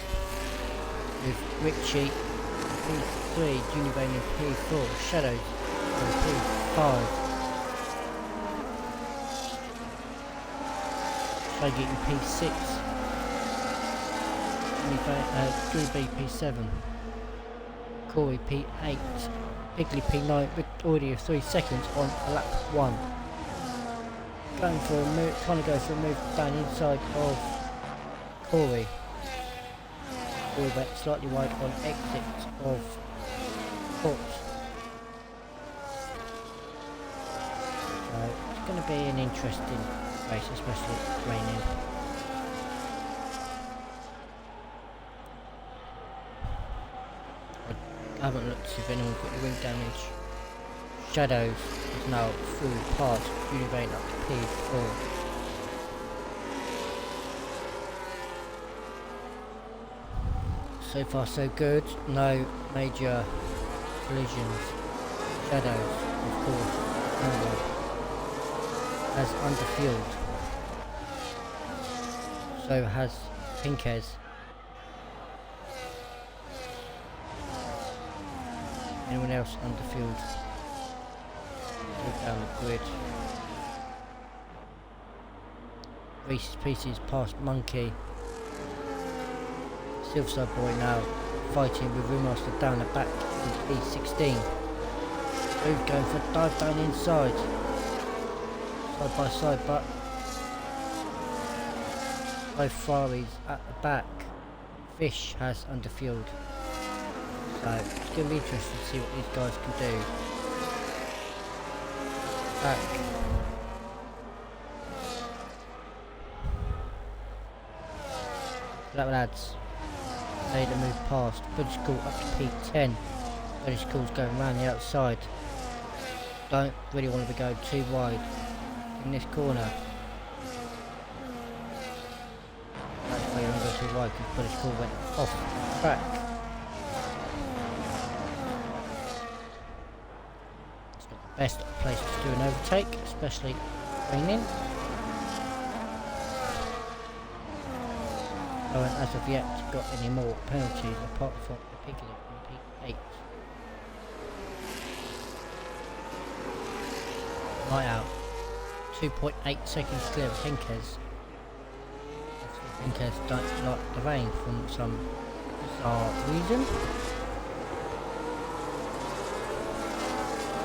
with Richie P3, Junior Bain in P4, Shadows P5, Shaggy in P6, Junior Bain P7, Corey P8, Pigley P9 with already 3 seconds on lap 1. Going for a move, trying to go for a move down inside of Corey. Corey went slightly wide on exit of Court. It's going to be an interesting race, especially if it's raining. I haven't looked to see if anyone's got any wing damage. Shadows is now through past Junior Bain up to P4. So far so good, no major collisions. Shadows, of course, has underfueled. So has Pinkez. Anyone else underfueled? Look down the grid. Reese's Pieces past Monkey. Silverside Boy now fighting with Ringmaster down the back in P16. Who's going for a dive down inside? Side by side, but both Ferraris at the back. Fish has underfueled. So it's going to be interesting to see what these guys can do. Back. Black lads. Made a move past. British School up to P10. British School's going around the outside. Don't really want to be going too wide in this corner. That's why you don't go too wide because British School went off track. It's not the best place to do an overtake, especially raining. I haven't as of yet got any more penalties apart from the Piglet in P8. Right out. 2.8 seconds clear of Pinkez. Pinkez don't like the rain from some bizarre reason.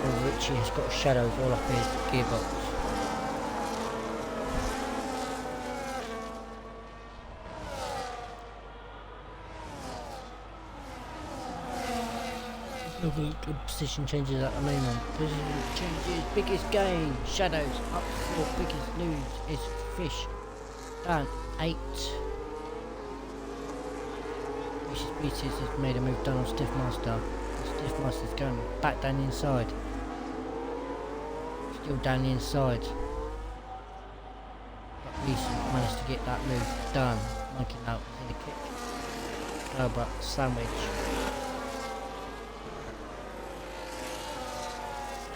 And Richie has got shadows all up his gearbox. Looking good position changes at the moment. Position changes, biggest gain. Shadows up 4, biggest lose is Fish. Down 8. Vicious Pieces has made a move down on Stiff Master. Stiff Master's going back down the inside. Still down the inside. But Reese managed to get that move done. Monkey out in the kick. Cobra sandwich.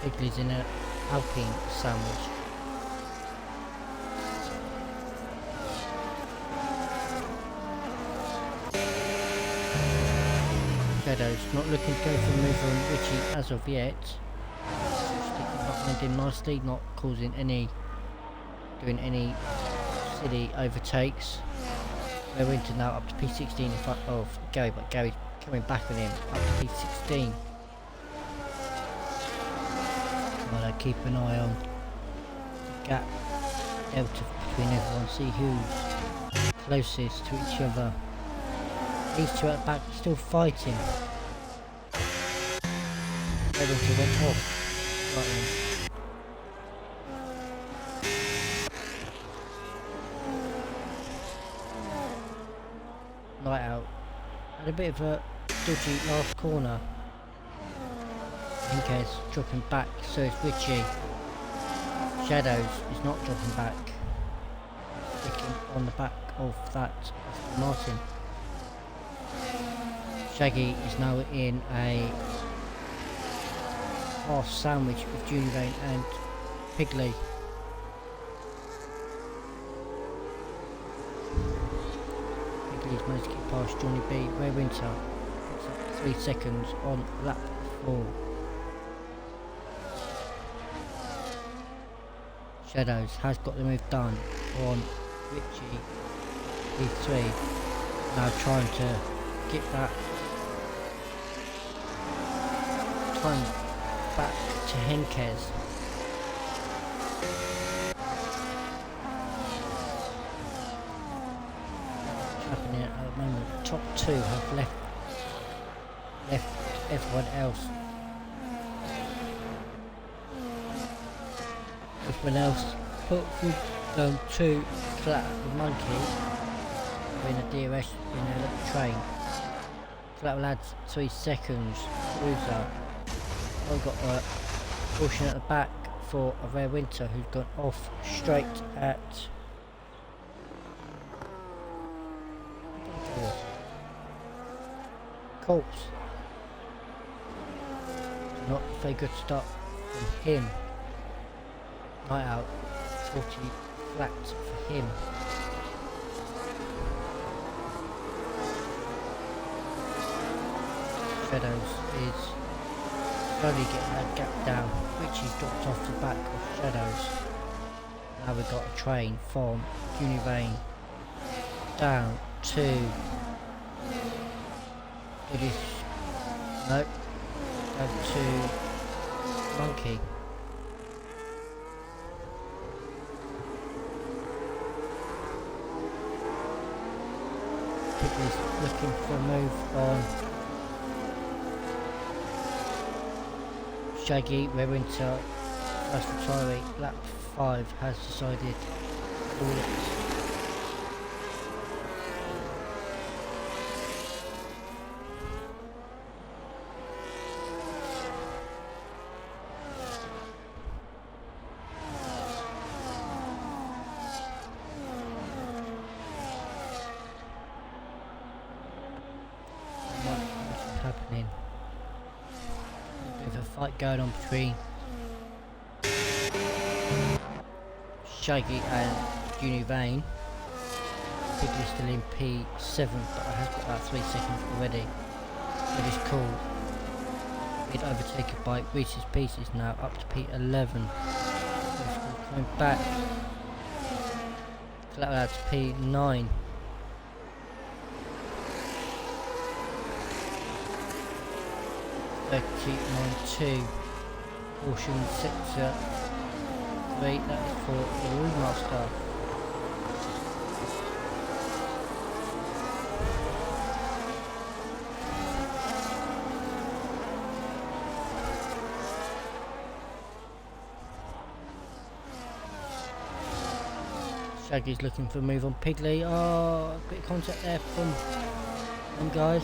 Pigley's in an Alpine sandwich. Shadows not looking to go for a move on Richie as of yet. Sticking behind him nicely, not causing any, doing any silly overtakes. We're into now up to P16 in front of Gary, but Gary's coming back on him up to P16. Well, I keep an eye on the gap delta between everyone, see who's closest to each other. These two at the back still fighting. Everyone went off. Right then. Light out. Had a bit of a dodgy last corner. Henkes dropping back, so is Richie. Shadows is not dropping back. Sticking on the back of that Aston Martin. Shaggy is now in a half sandwich with Junior Vane and Pigley. Pigley's managed to get past Johnny B. Ray Winter picks up 3 seconds on lap 4. Shadows has got the move done on Richie V3. Now trying to get that time back to Henkes. What's happening at the moment? The top 2 have left everyone else. Everyone else put through zone 2 flat the monkey in a DRS in a little train. Flat lads 3 seconds. Cruiser. I've got a caution at the back for a Rare Winter who's gone off straight at Corpse. Not a very good start from him. Night out, 40 flat for him. Shadows is slowly getting that gap down. Richie dropped off the back of Shadows. Now we've got a train from Junior Vane down to it is no down to Monkey. Pigley's looking for a move on Shaggy. We're into first retiree. Lap 5 has decided to call it. Happening. A bit of a fight going on between Shaggy and Junior Vane. Pigley's still in P7, but I have got that 3 seconds already. It is cool. Been overtaken by Reese's Pieces now up to P11. Coming back. Flat lads P9. Two caution sector 3, that is for the Roadmaster. Shaggy's looking for a move on Pigley. Oh, a bit of contact there from them guys.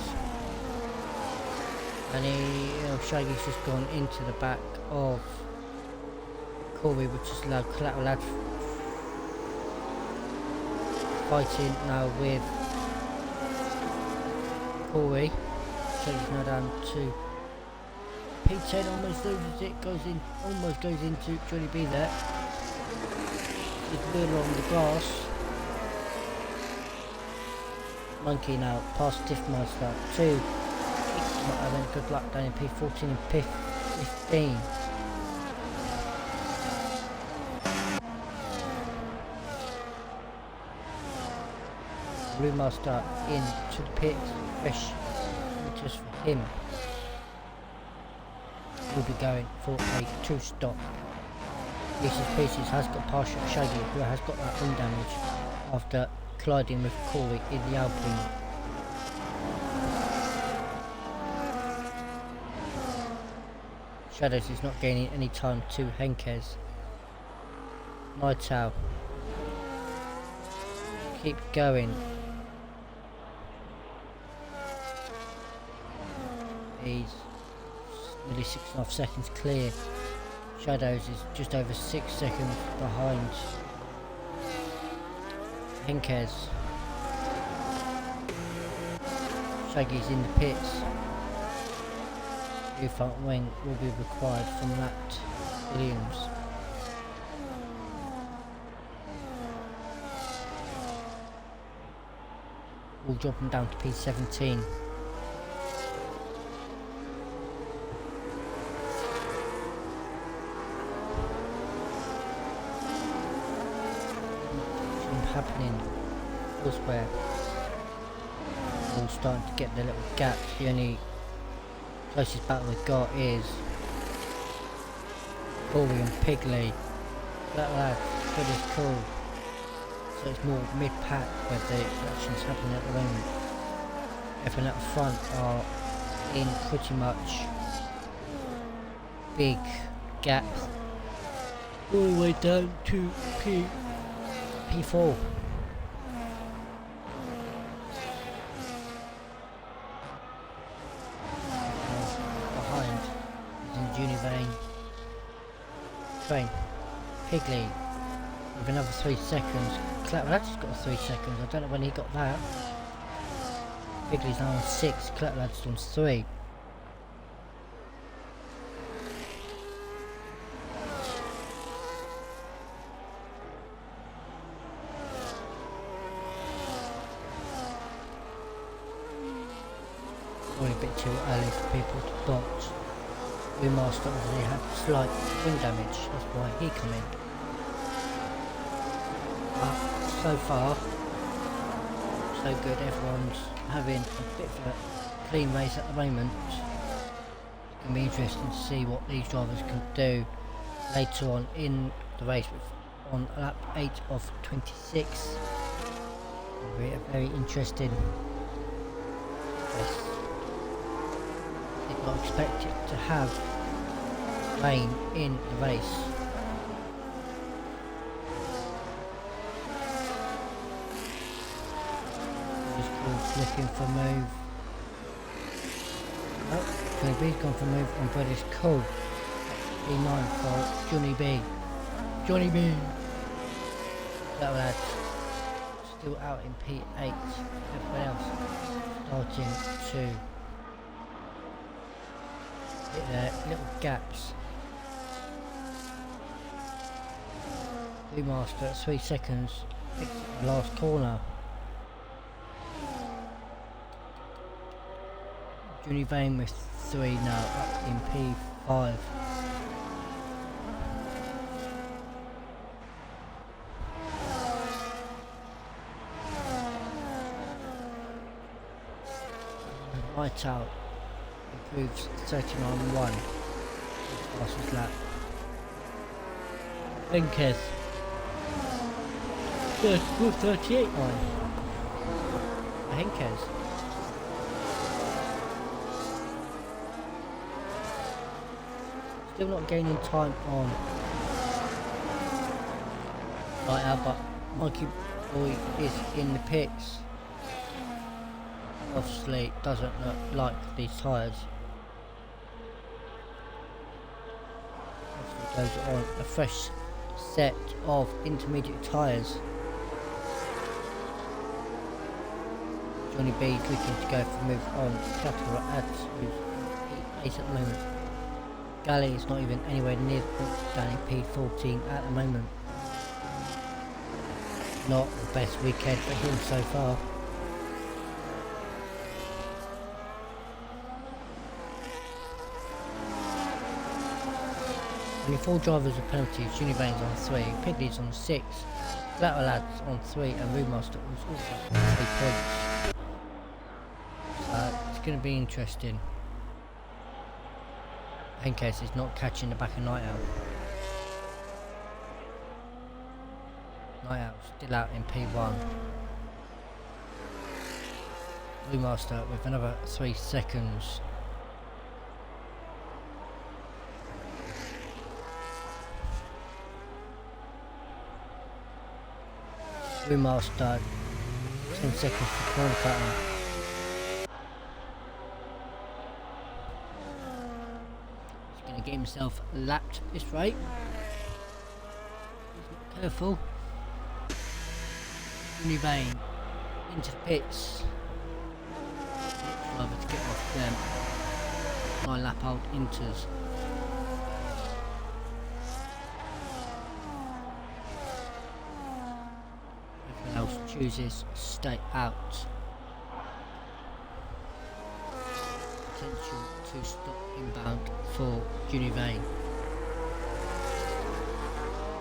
And Shaggy's just gone into the back of Corey, which has allowed Collateral Lad fighting now with Corey. Shaggy's now down to P10, almost loses it, almost goes into Johnny B there. He's wheel on the grass. Monkey now past Stiffmaster to and then good luck down in P14 and P15. Brewmaster into the pit, fresh just for him. Will be going for a 2-stop. Pieces has got partial Shaggy, who has got that wind damage after colliding with Corey in the Alpine. Shadows is not gaining any time to Henkes. Night Owl. Keep going. He's nearly 6.5 seconds clear. Shadows is just over 6 seconds behind Henkes. Shaggy's in the pits. New front wing will be required from that Williams. We'll drop him down to P17. Happening elsewhere. All starting to get the little gaps. The only closest battle we've got is Corey and Pigley. That lad, good as cool. So it's more mid-pack where the action's happening at the moment. Everyone at the front are in pretty much big gaps. All the way down to P4. Behind is in Junior Vane. Train. Pigley with another 3 seconds. Claplad's got 3 seconds. I don't know when he got that. Pigley's now on 6. Claplad's on 3. A bit too early for people to box. Brewmaster obviously had slight wind damage, that's why he come in. But so far, so good. Everyone's having a bit of a clean race at the moment. It's going to be interesting to see what these drivers can do later on in the race on lap 8 of 26. It'll be a very interesting race. Did not expect it to have rain in the race. Just looking for move. Oh, Johnny B's gone for move on British Cool. P9 for Johnny B. Johnny B. That lad still out in P8. Everyone else starting to hit their little gaps. Brewmaster at 3 seconds. Last corner. Junior Vane with 3 now, up in P5. Right out improves 39.1. Fastest lap. Henkes. Good, 38.9. Henkes. Still not gaining time on right now, but Mikey Boy is in the pits. Obviously doesn't like these tyres. Obviously goes on a fresh set of intermediate tyres. Johnny B is looking to go for a move on Capital Ads, who's P8 at the moment. Galley is not even anywhere near the point standing P14 at the moment. Not the best weekend for him so far. Only 4 drivers with penalties. Junior Baines on 3, Pigley's on 6, Flatter Lads on 3, and Roadmaster was also on 3 points. So it's going to be interesting. Hencase is not catching the back of Night Owl. Night Owl still out in P1. Roadmaster with another 3 seconds. Brewmaster 10 seconds for corner pattern. He's going to get himself lapped this rate. He's not careful. New Vane into the pits. Driver to get off them. 9 lap old enters. Else chooses stay out. Potential to stop inbound for Junior Vane.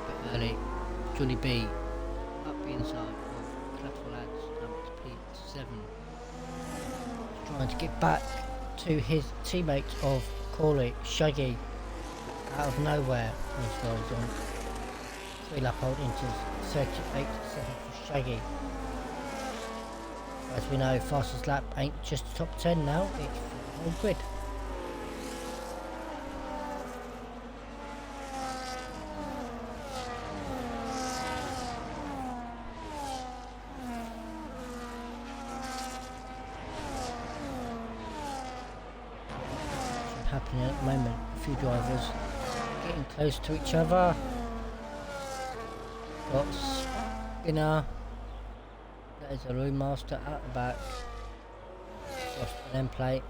Bit early. Johnny B up the inside of Collateral Lads up to P7. Trying to get back to his teammate of Corley, Shaggy, out of nowhere. These guys on 3 lap old enters 38.7 for Shaggy. As we know, fastest lap ain't just the top 10 now, it's the whole grid. Happening at the moment, a few drivers getting close to each other. Got Spinner, that is a Roadmaster at the back, lost an end plate.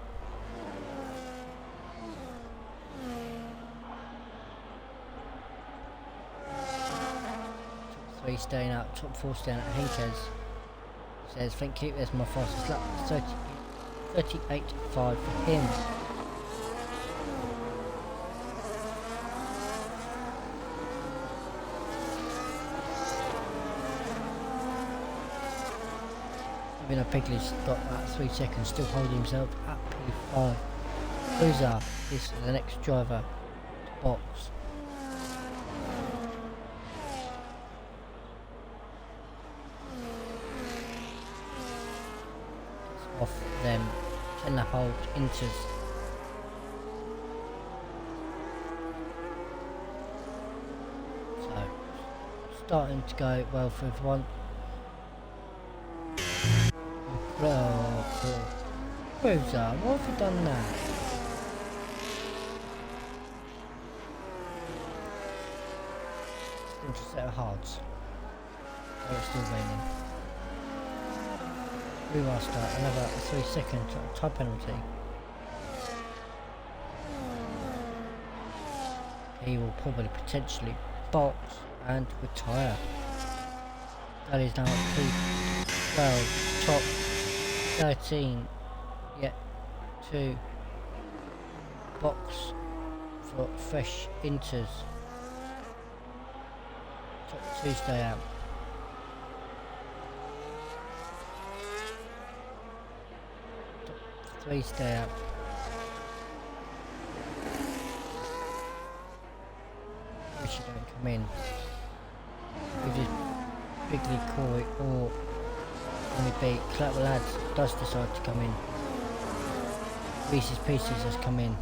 Top 3 staying out, top 4 staying out. Henkes says thank you, there's my fastest lap, 38.5 for him. Pigley's got that 3 seconds, still holding himself at P5. Cruiser is the next driver to box. It's off them, 10 lap old enters. So, starting to go well for everyone. Cruiser, what have you done now? Still just set of hards. Oh, it's still raining. Remaster, another 3 second time penalty. He will probably potentially box and retire. That is now at P12, top 13, yet to box for fresh inters. Top 2 stay out. Top 3 stay out. Wish you don't come in. With his Bigley Coy or Johnny B. Collateral Lads does decide to come in. Reese's Pieces has come in.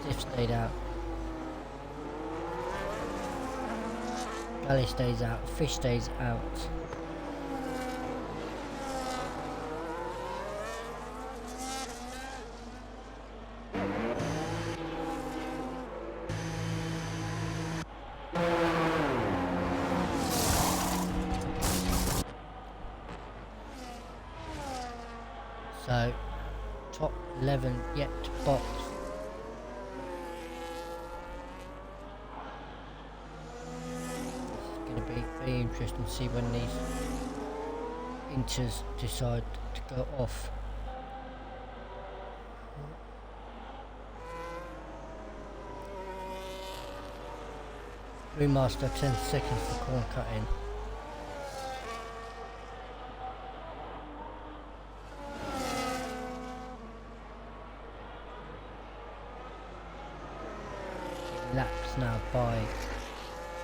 Stiff stayed out. Galley stays out, fish stays out. So, top 11 yet to box. It's going to be very interesting to see when these inters decide to go off. Remaster 10 seconds for corn cutting. Laps now by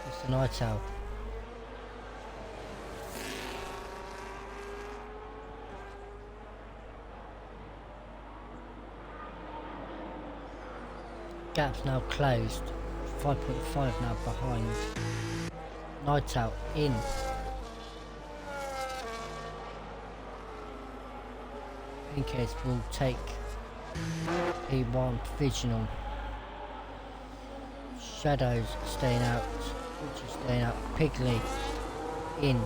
Mr. Night Owl. Gap's now closed. 5.5 now behind. Night Owl in. Pinkheads will take P1 provisional. Shadows staying out, which is staying out. Piggly in.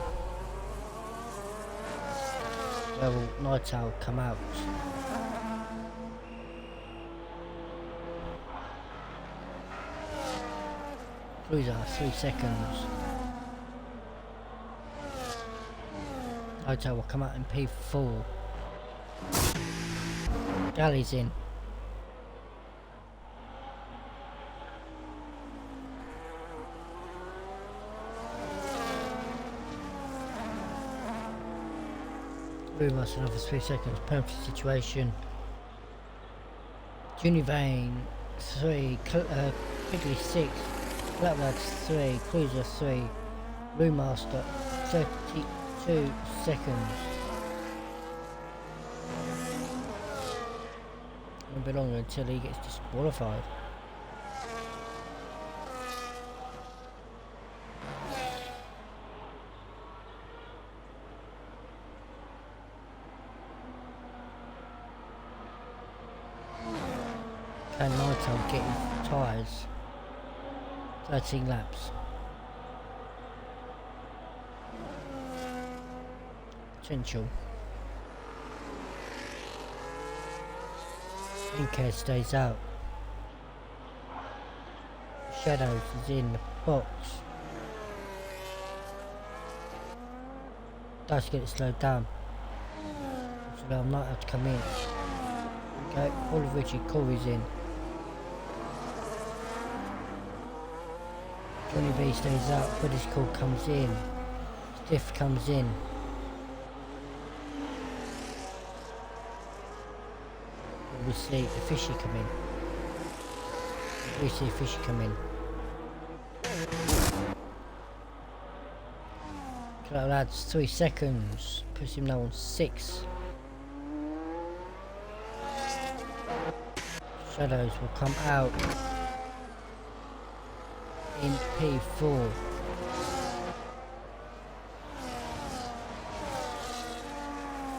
Where will Night Owl come out? Cruiser 3 seconds. Night Owl will come out in P4. Galley's in. Remaster another 3 seconds, penalty situation. Junivane 3, Piggly 6, Blackbird 3, Cruiser 3, Brewmaster 32 seconds. A bit longer until he gets disqualified. Can Night Owl get his tyres? 13 laps. Potential. Pinkhead stays out. Shadows is in the box. Does get it slowed down. So I'm not have to come in. Okay, all of Richie Corey's in. Johnny B stays out, Buddy's Call comes in. Stiff comes in. We see the fishy come in. We see fishy come in. That adds 3 seconds. Puts him now on 6. Shadows will come out in P4.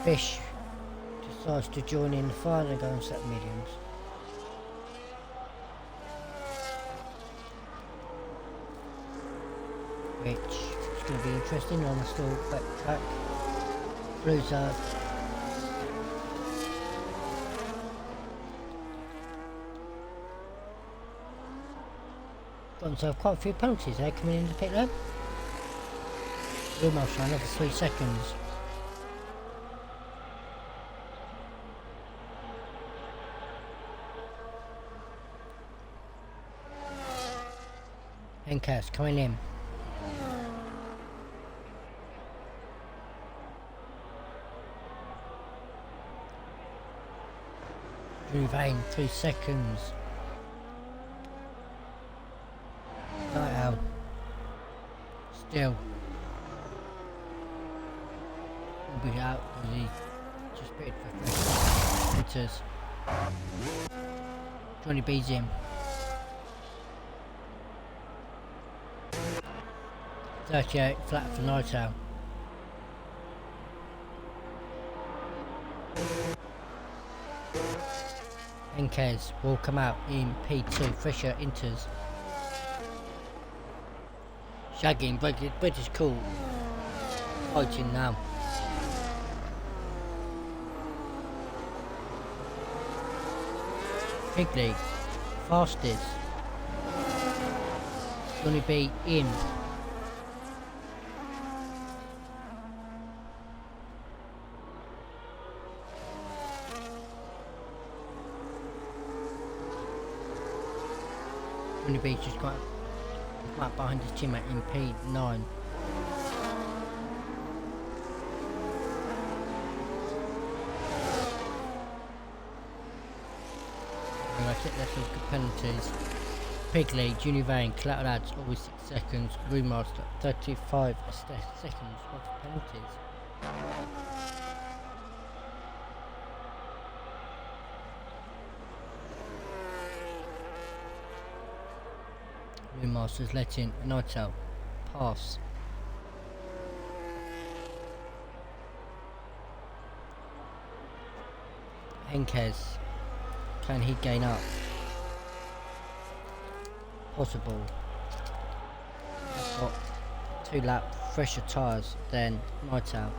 Fish decides to join in the final and go and set mediums. Which is going to be interesting on the still back track. Blues are got himself quite a few penalties there coming into the pit lane. Blue Marshal another 3 seconds. Encast coming in. Vane 3 seconds. Night Owl still will be out because he just pitted for 3 meters. Johnny B's in. 38 flat for Nightown. Henkes will come out in P2, Fresher enters. Shaggy and British Cool fighting now. Pigley, fastest. Gonna be in. Gonna be just quite behind his teammate in P9. That's it, that's all good penalties. Pigley, Junior Vane, Collateral Lads, always 6 seconds. Brewmaster, 35 seconds of penalties. Brewmaster's letting Nightown pass. Henkes, can he gain up? Possible. I've got 2 lap fresher tyres than Nightown.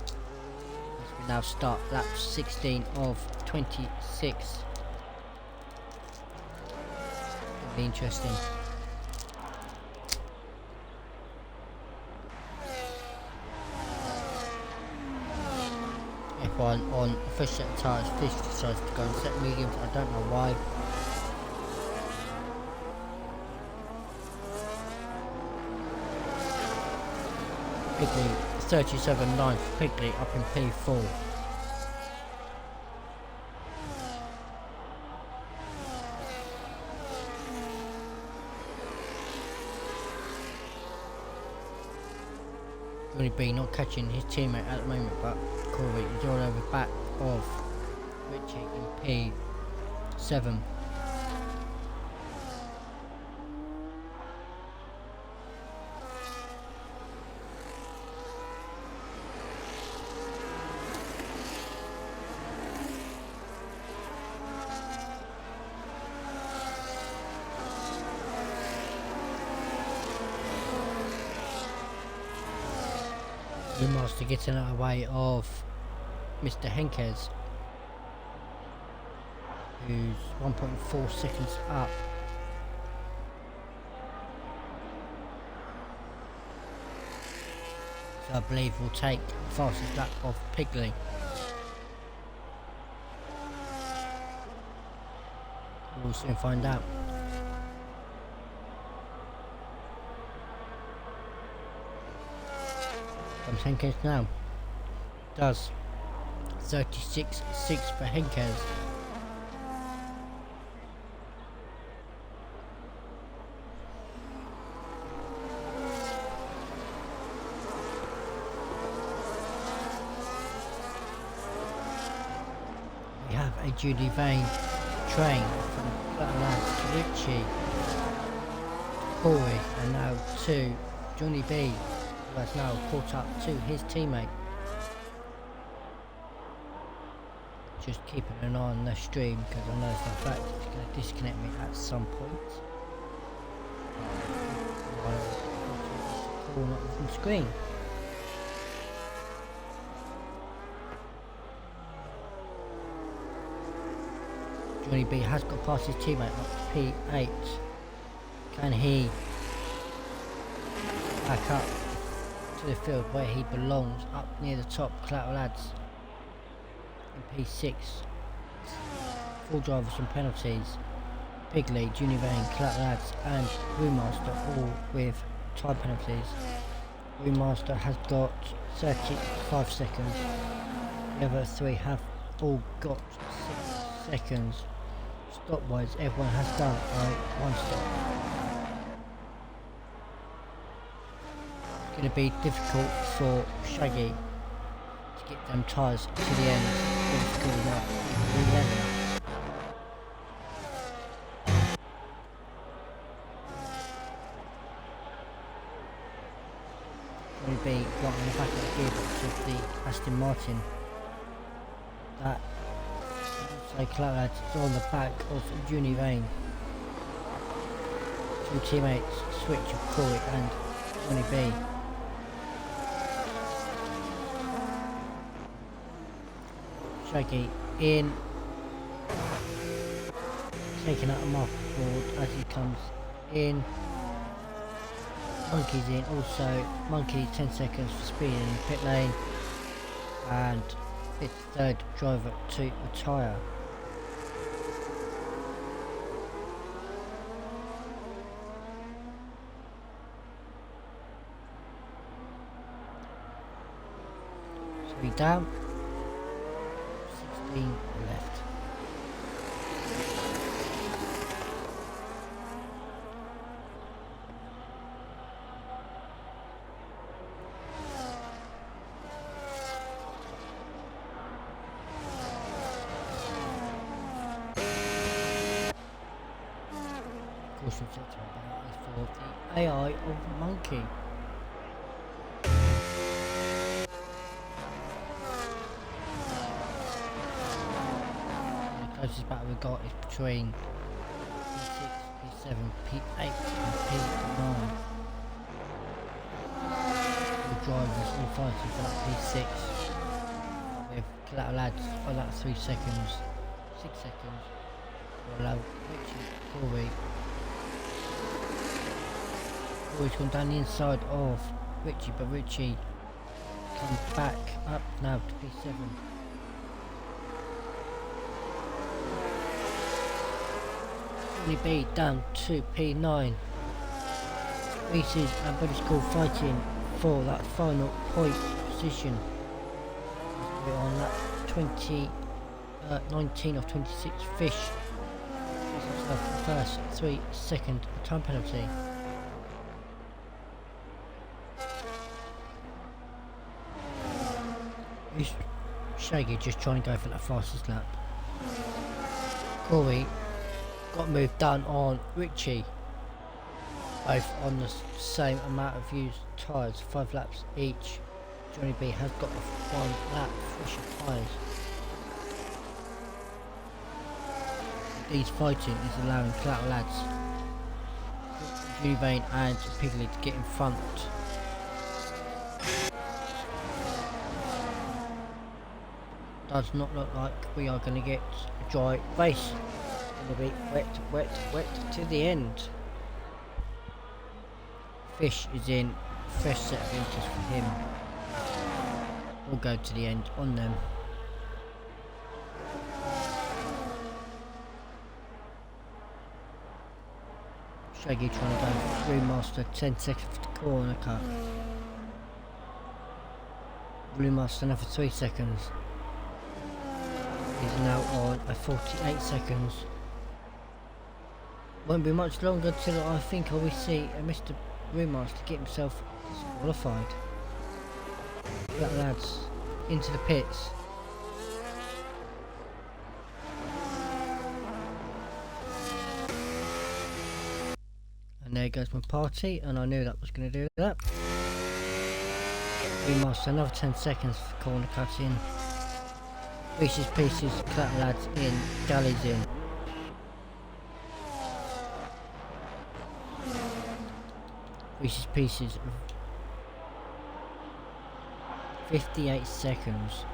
As we now start lap 16 of 26. It'll be interesting. F1 on a fresh set of tyres, Fish decides to go and set mediums, I don't know why. Pigley, 37.9 for Pigley up in P4. Johnny B not catching his teammate at the moment, but Corey is all over back of Richie in P7. Master getting out of the way of Mr. Henkes, who's 1.4 seconds up. So I believe we'll take the fastest lap of Pigley. We'll soon find out. Henkes now does 36.6 for Henkes. We have a Judy Vane train from Lads to Richie, Corey, and now to Johnny B, who has now caught up to his teammate. Just keeping an eye on the stream because I know for a fact it's going to disconnect me at some point. Corner of the screen. Johnny B has got past his teammate up to P8. Can he back up to the field where he belongs, up near the top? Collateral Lads in P6. Full drivers and penalties. Pigley, Junior Vane, Collateral Lads and Brewmaster all with time penalties. Brewmaster has got 35 seconds. The other 3 have all got 6 seconds. Stop wise, everyone has done 1 stop. It's going to be difficult for Shaggy to get them tyres to the end. It's going up 11. Johnny B got on the back of the gearbox of the Aston Martin. That also Cloud is on the back of Johnny Vane. Two teammates switch of Corey and Johnny B. Shaggy in, taking out a marker board as he comes in. Monkey's in, also Monkey 10 seconds for speed in pit lane, and it's third driver to retire. So down, 16 left. Caution sector for the AI of Monkey. Closest battle we got is between P6, P7, P8 and P9. The drivers all fighting for that P6 with collateral lads on that 3 seconds, 6 seconds. We'll allow Corey's gone down the inside of Richie, but Richie comes back up now to P7. B down to P9. Reese's and British School fighting for that final point position. We're on that 19 of 26 fish. This is the first 3 second time penalty. Shaggy just trying to go for that fastest lap. Corey got moved down on Richie, both on the same amount of used tyres, 5 laps each. Johnny B has got a 1 lap fresher tyres. These fighting is allowing collateral lads, Johnny Vane and Pigley to get in front. Does not look like we are going to get a dry race. It's going to be wet to the end. Fish is in, fresh set of interest for him. We'll go to the end on them. Shaggy trying to go through Master, 10 seconds for the corner cut. Blue Master another 3 seconds. He's now on a 48 seconds. Won't be much longer till I think I will see Mr. Brewmaster get himself disqualified. That lads into the pits. And there goes my party, and I knew that was going to do that. Brewmaster another 10 seconds for corner cut in. Reese's Pieces, Clap lads in, Galleys in. Reese's Pieces, 58 seconds.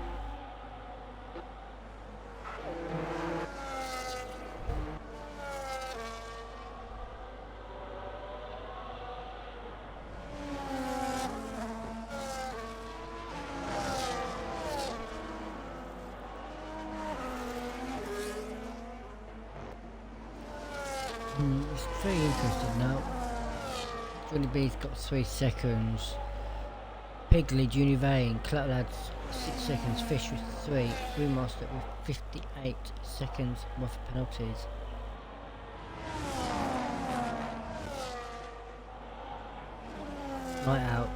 It's very interesting now. Johnny B's got 3 seconds. Pigley, Junior Vane, Clap lads 6 seconds. Fish with 3. Brewmaster with 58 seconds worth of penalties. Night out.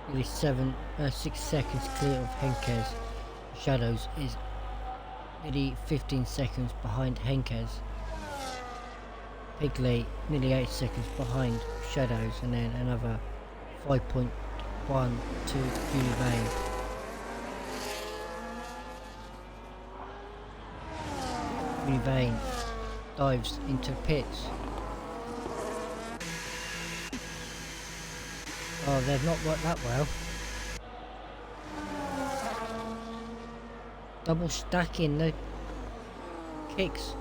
Nearly 6 seconds clear of Henkes. Shadows is nearly 15 seconds behind Henkes. Pigley nearly 8 seconds behind Shadows, and then another 5.2 1 to Univane. Univane dives into pits. Oh, they've not worked that well. Double stacking the kicks.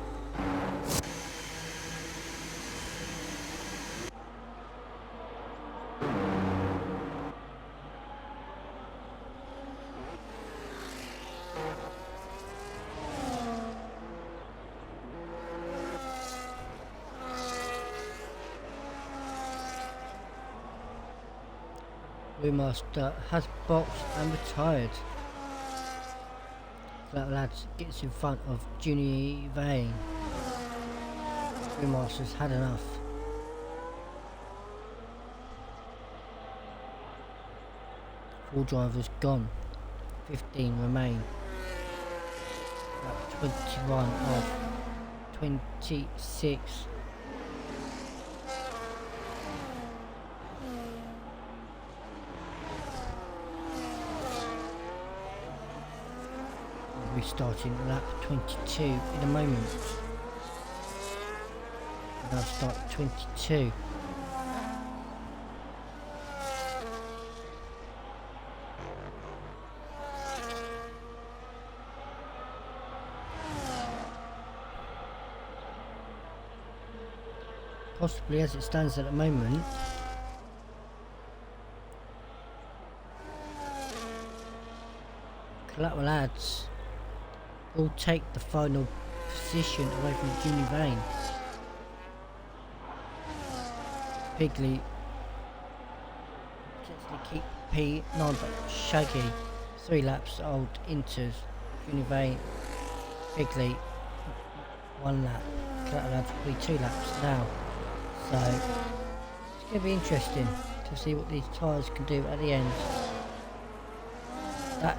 Brewmaster has boxed and retired. That Lads gets in front of Junior Vane. Brewmaster's had enough. Four drivers gone. 15 remain. At 21 of 26. Restarting lap 22 in a moment. Now start 22. Possibly as it stands at the moment, Collateral Lads will take the final position away from Junior Vane. Pigley potentially keep P9, but Shaggy 3 laps old enters Junior Vane. Pigley 1 lap. Collateral Lads will be 2 laps now. So it's going to be interesting to see what these tyres can do at the end. That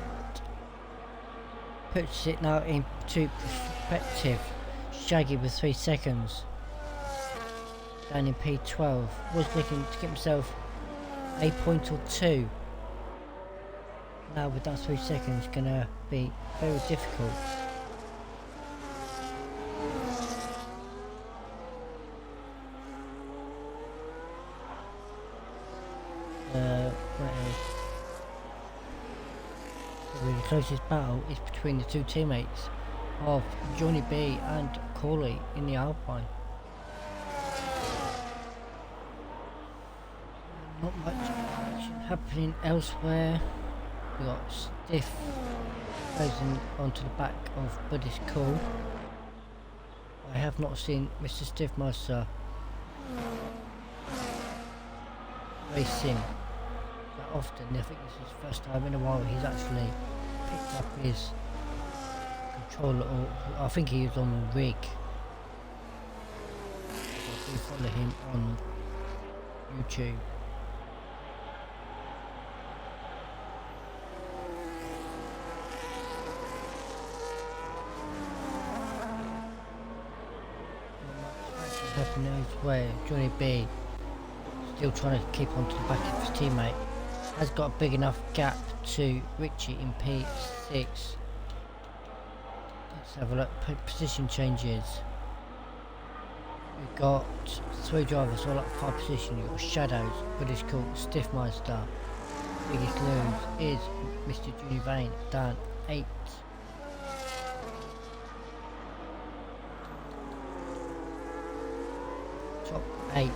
puts it now into perspective. Shaggy with 3 seconds. Down in P12. Was looking to get himself a point or 2. Now with that 3 seconds gonna be very difficult. The closest battle is between the 2 teammates of Johnny B and Corley in the Alpine. Not much action happening elsewhere. We got Stiff closing onto the back of Buddy's Call. I have not seen Mr. Stiffmaster racing that often. I think this is the first time in a while he's actually picked up his controller, or I think he is on rig. I do follow him on YouTube. Happening elsewhere. Johnny B still trying to keep on to the back of his teammate. Has got a big enough gap to Richie in P6. Let's have a look. Position changes. We've got 3 drivers all up 5 position. You've got Shadows, British Cool, Stiffmeister. Biggest lose is Mr. Junior Vane down 8. Top 8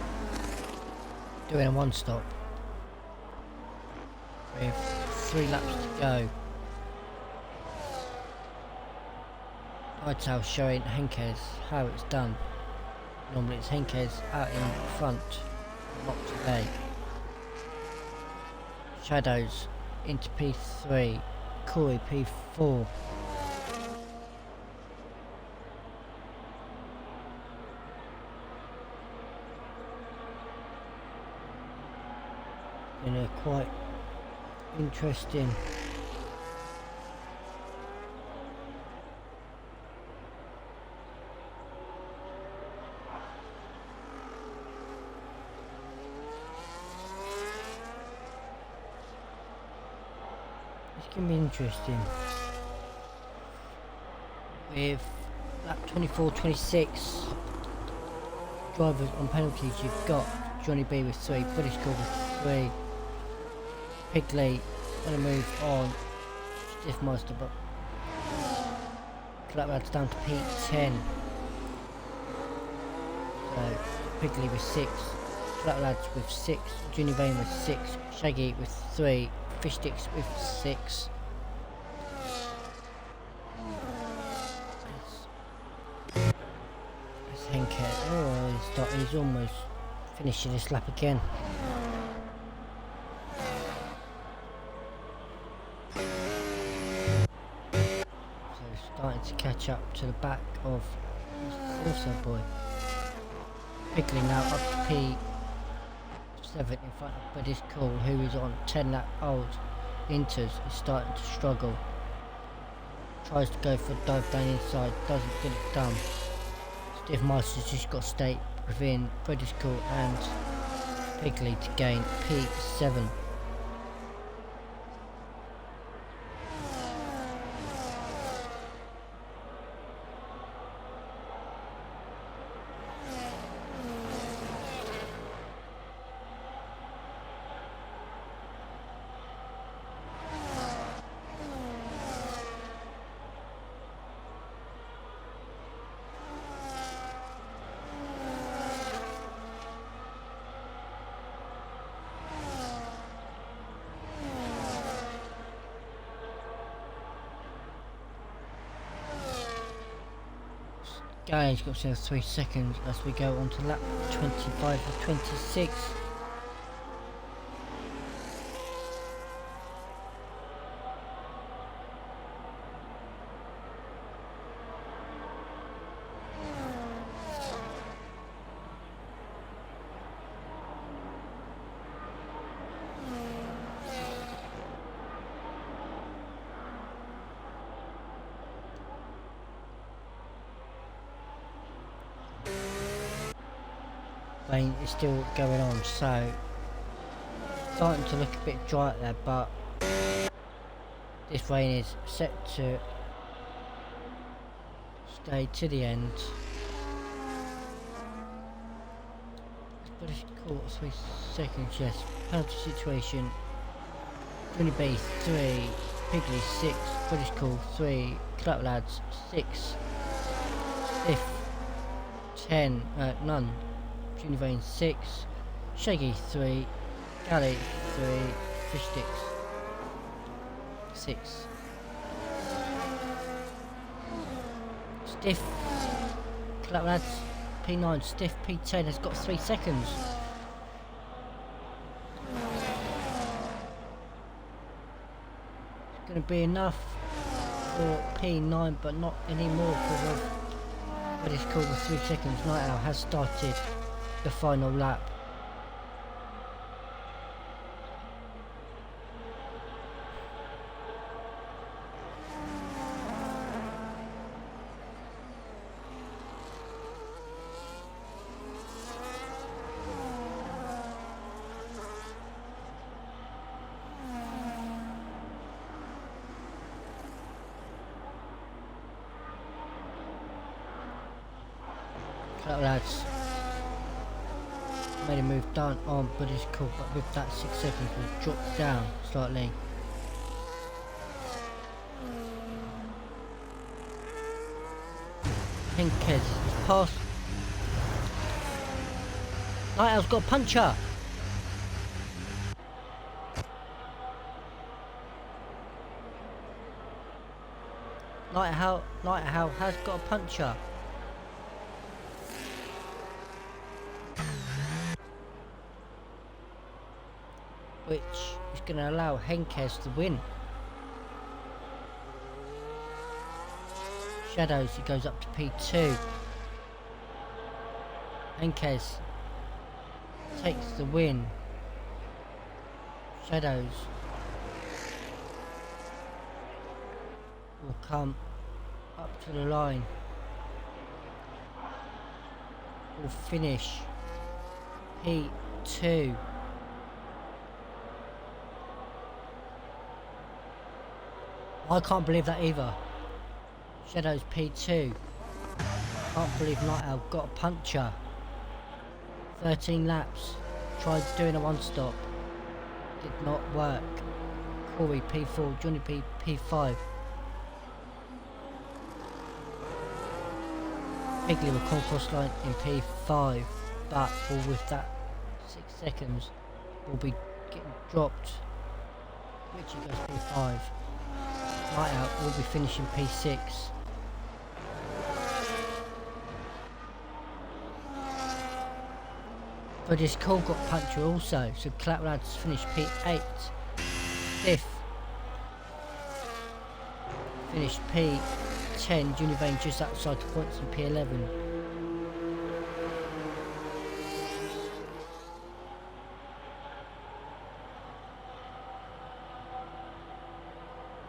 doing a 1 stop with 3 laps to go. Ital showing Henkes how it's done. Normally it's Henkes out in front, not today. Shadows into P3, Corey P4. Quite interesting. can be interesting. With lap 24-26 drivers on penalties, you've got Johnny B with 3, British Call with 3, Pigley on a move on, Stiff Monster, but Flat Lads down to P10. So Pigley with 6, Flat Lads with 6, Junior Vane with 6, Shaggy with 3, Fish Sticks with 6. That's Henke. Oh, he's almost finishing this lap again. So starting to catch up to the back of also boy. Pigley now up to P7 in front of Buddy's Cool, who is on 10 lap old. Inters is starting to struggle. Tries to go for a dive down inside, doesn't get it done. Stiff Master's just got to stay within Buddy's Cool and Pigley to gain P7. Guy's got himself 3 seconds as we go on to lap 25 of 26. Rain is still going on, so starting to look a bit dry out there, but this rain is set to stay to the end. But it's caught 3 seconds, yes. Penalty situation. Johnny B 3, Pigley 6, British Call 3, Clap Lads 6, Stiff 10, none. Junior Vane 6, Shaggy 3, Galley 3, Fish Sticks 6. Stiff, Clap Lads P9, Stiff P10 has got 3 seconds. It's going to be enough for P9, but not anymore because of what is called the 3 seconds. Night Owl has started the final lap. Lads made a move down on, but it's cool, but with that 6 seconds will drop down slightly. Henkes is past. Night Owl's got a puncher. Night Owl has got a puncher. Which is going to allow Henkes to win. Shadows, he goes up to P2. Henkes takes the win. Shadows will come up to the line. Will finish P2. I can't believe that either. Shadows P2. Can't believe Night Owl got a puncture. 13 laps. Tried doing a one stop. Did not work. Corey P4. Johnny P P5. Pigley with concourse line in P5. But with that 6 seconds will be getting dropped. Richie goes P5. Night Out will be finishing P6. But this Cole got puncture also, so Claprad's finished P8. Stiff finished P10, Junior Vane just outside the points in P11.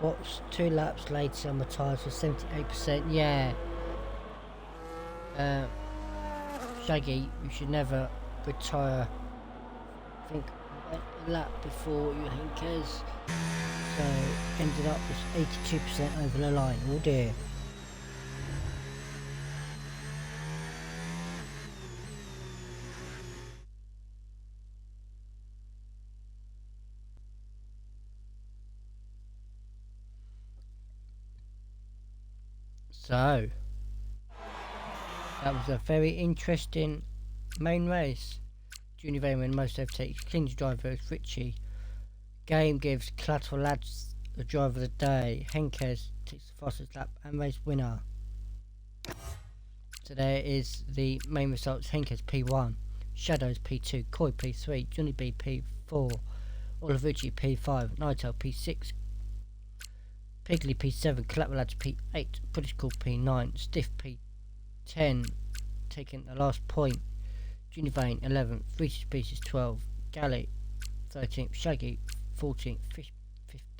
What's 2 laps later on the tyres for 78%? Yeah. Shaggy, you should never retire. I think a lap before you Hinkers. So ended up with 82% over the line. Oh dear. So that was a very interesting main race. Junior Vayman most overtakes, cleans driver is Richie. Game gives Collateral Lads the driver of the day. Henkes takes the fastest lap and race winner. So there is the main results. Henkes P1, Shadows P2, Koi P3, Johnny B P4, Oliver Richie P5, Nightail P6, Pigley P7, Collateral Lads P8, British Call P9, Stiff P10, taking the last point. Junior Vane 11th, Reese's Pieces 12th, Galley 13th, Shaggy 14th, Fish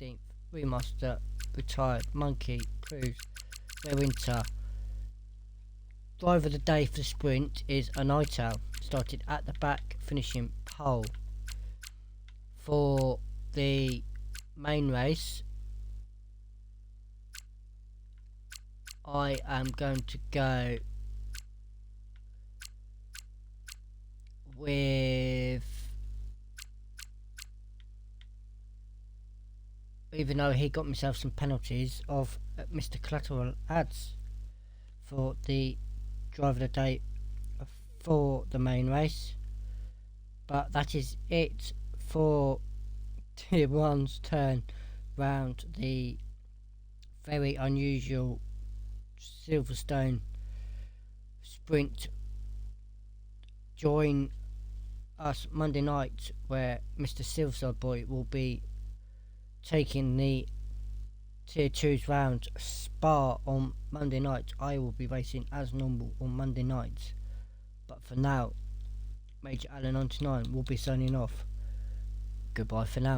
15th, Remaster retired, Monkey proves their winter. Driver of the day for the sprint is a Night Owl, started at the back, finishing pole. For the main race, I am going to go with, even though he got himself some penalties, of Mr. Collateral Ads for the driver of the day for the main race. But that is it for Tier 1's turn round the very unusual Silverstone sprint. Join us Monday night where Mr. Silverside Boy will be taking the Tier 2's round Spa on Monday night. I will be racing as normal on Monday night. But for now, Major Allen 99 will be signing off. Goodbye for now.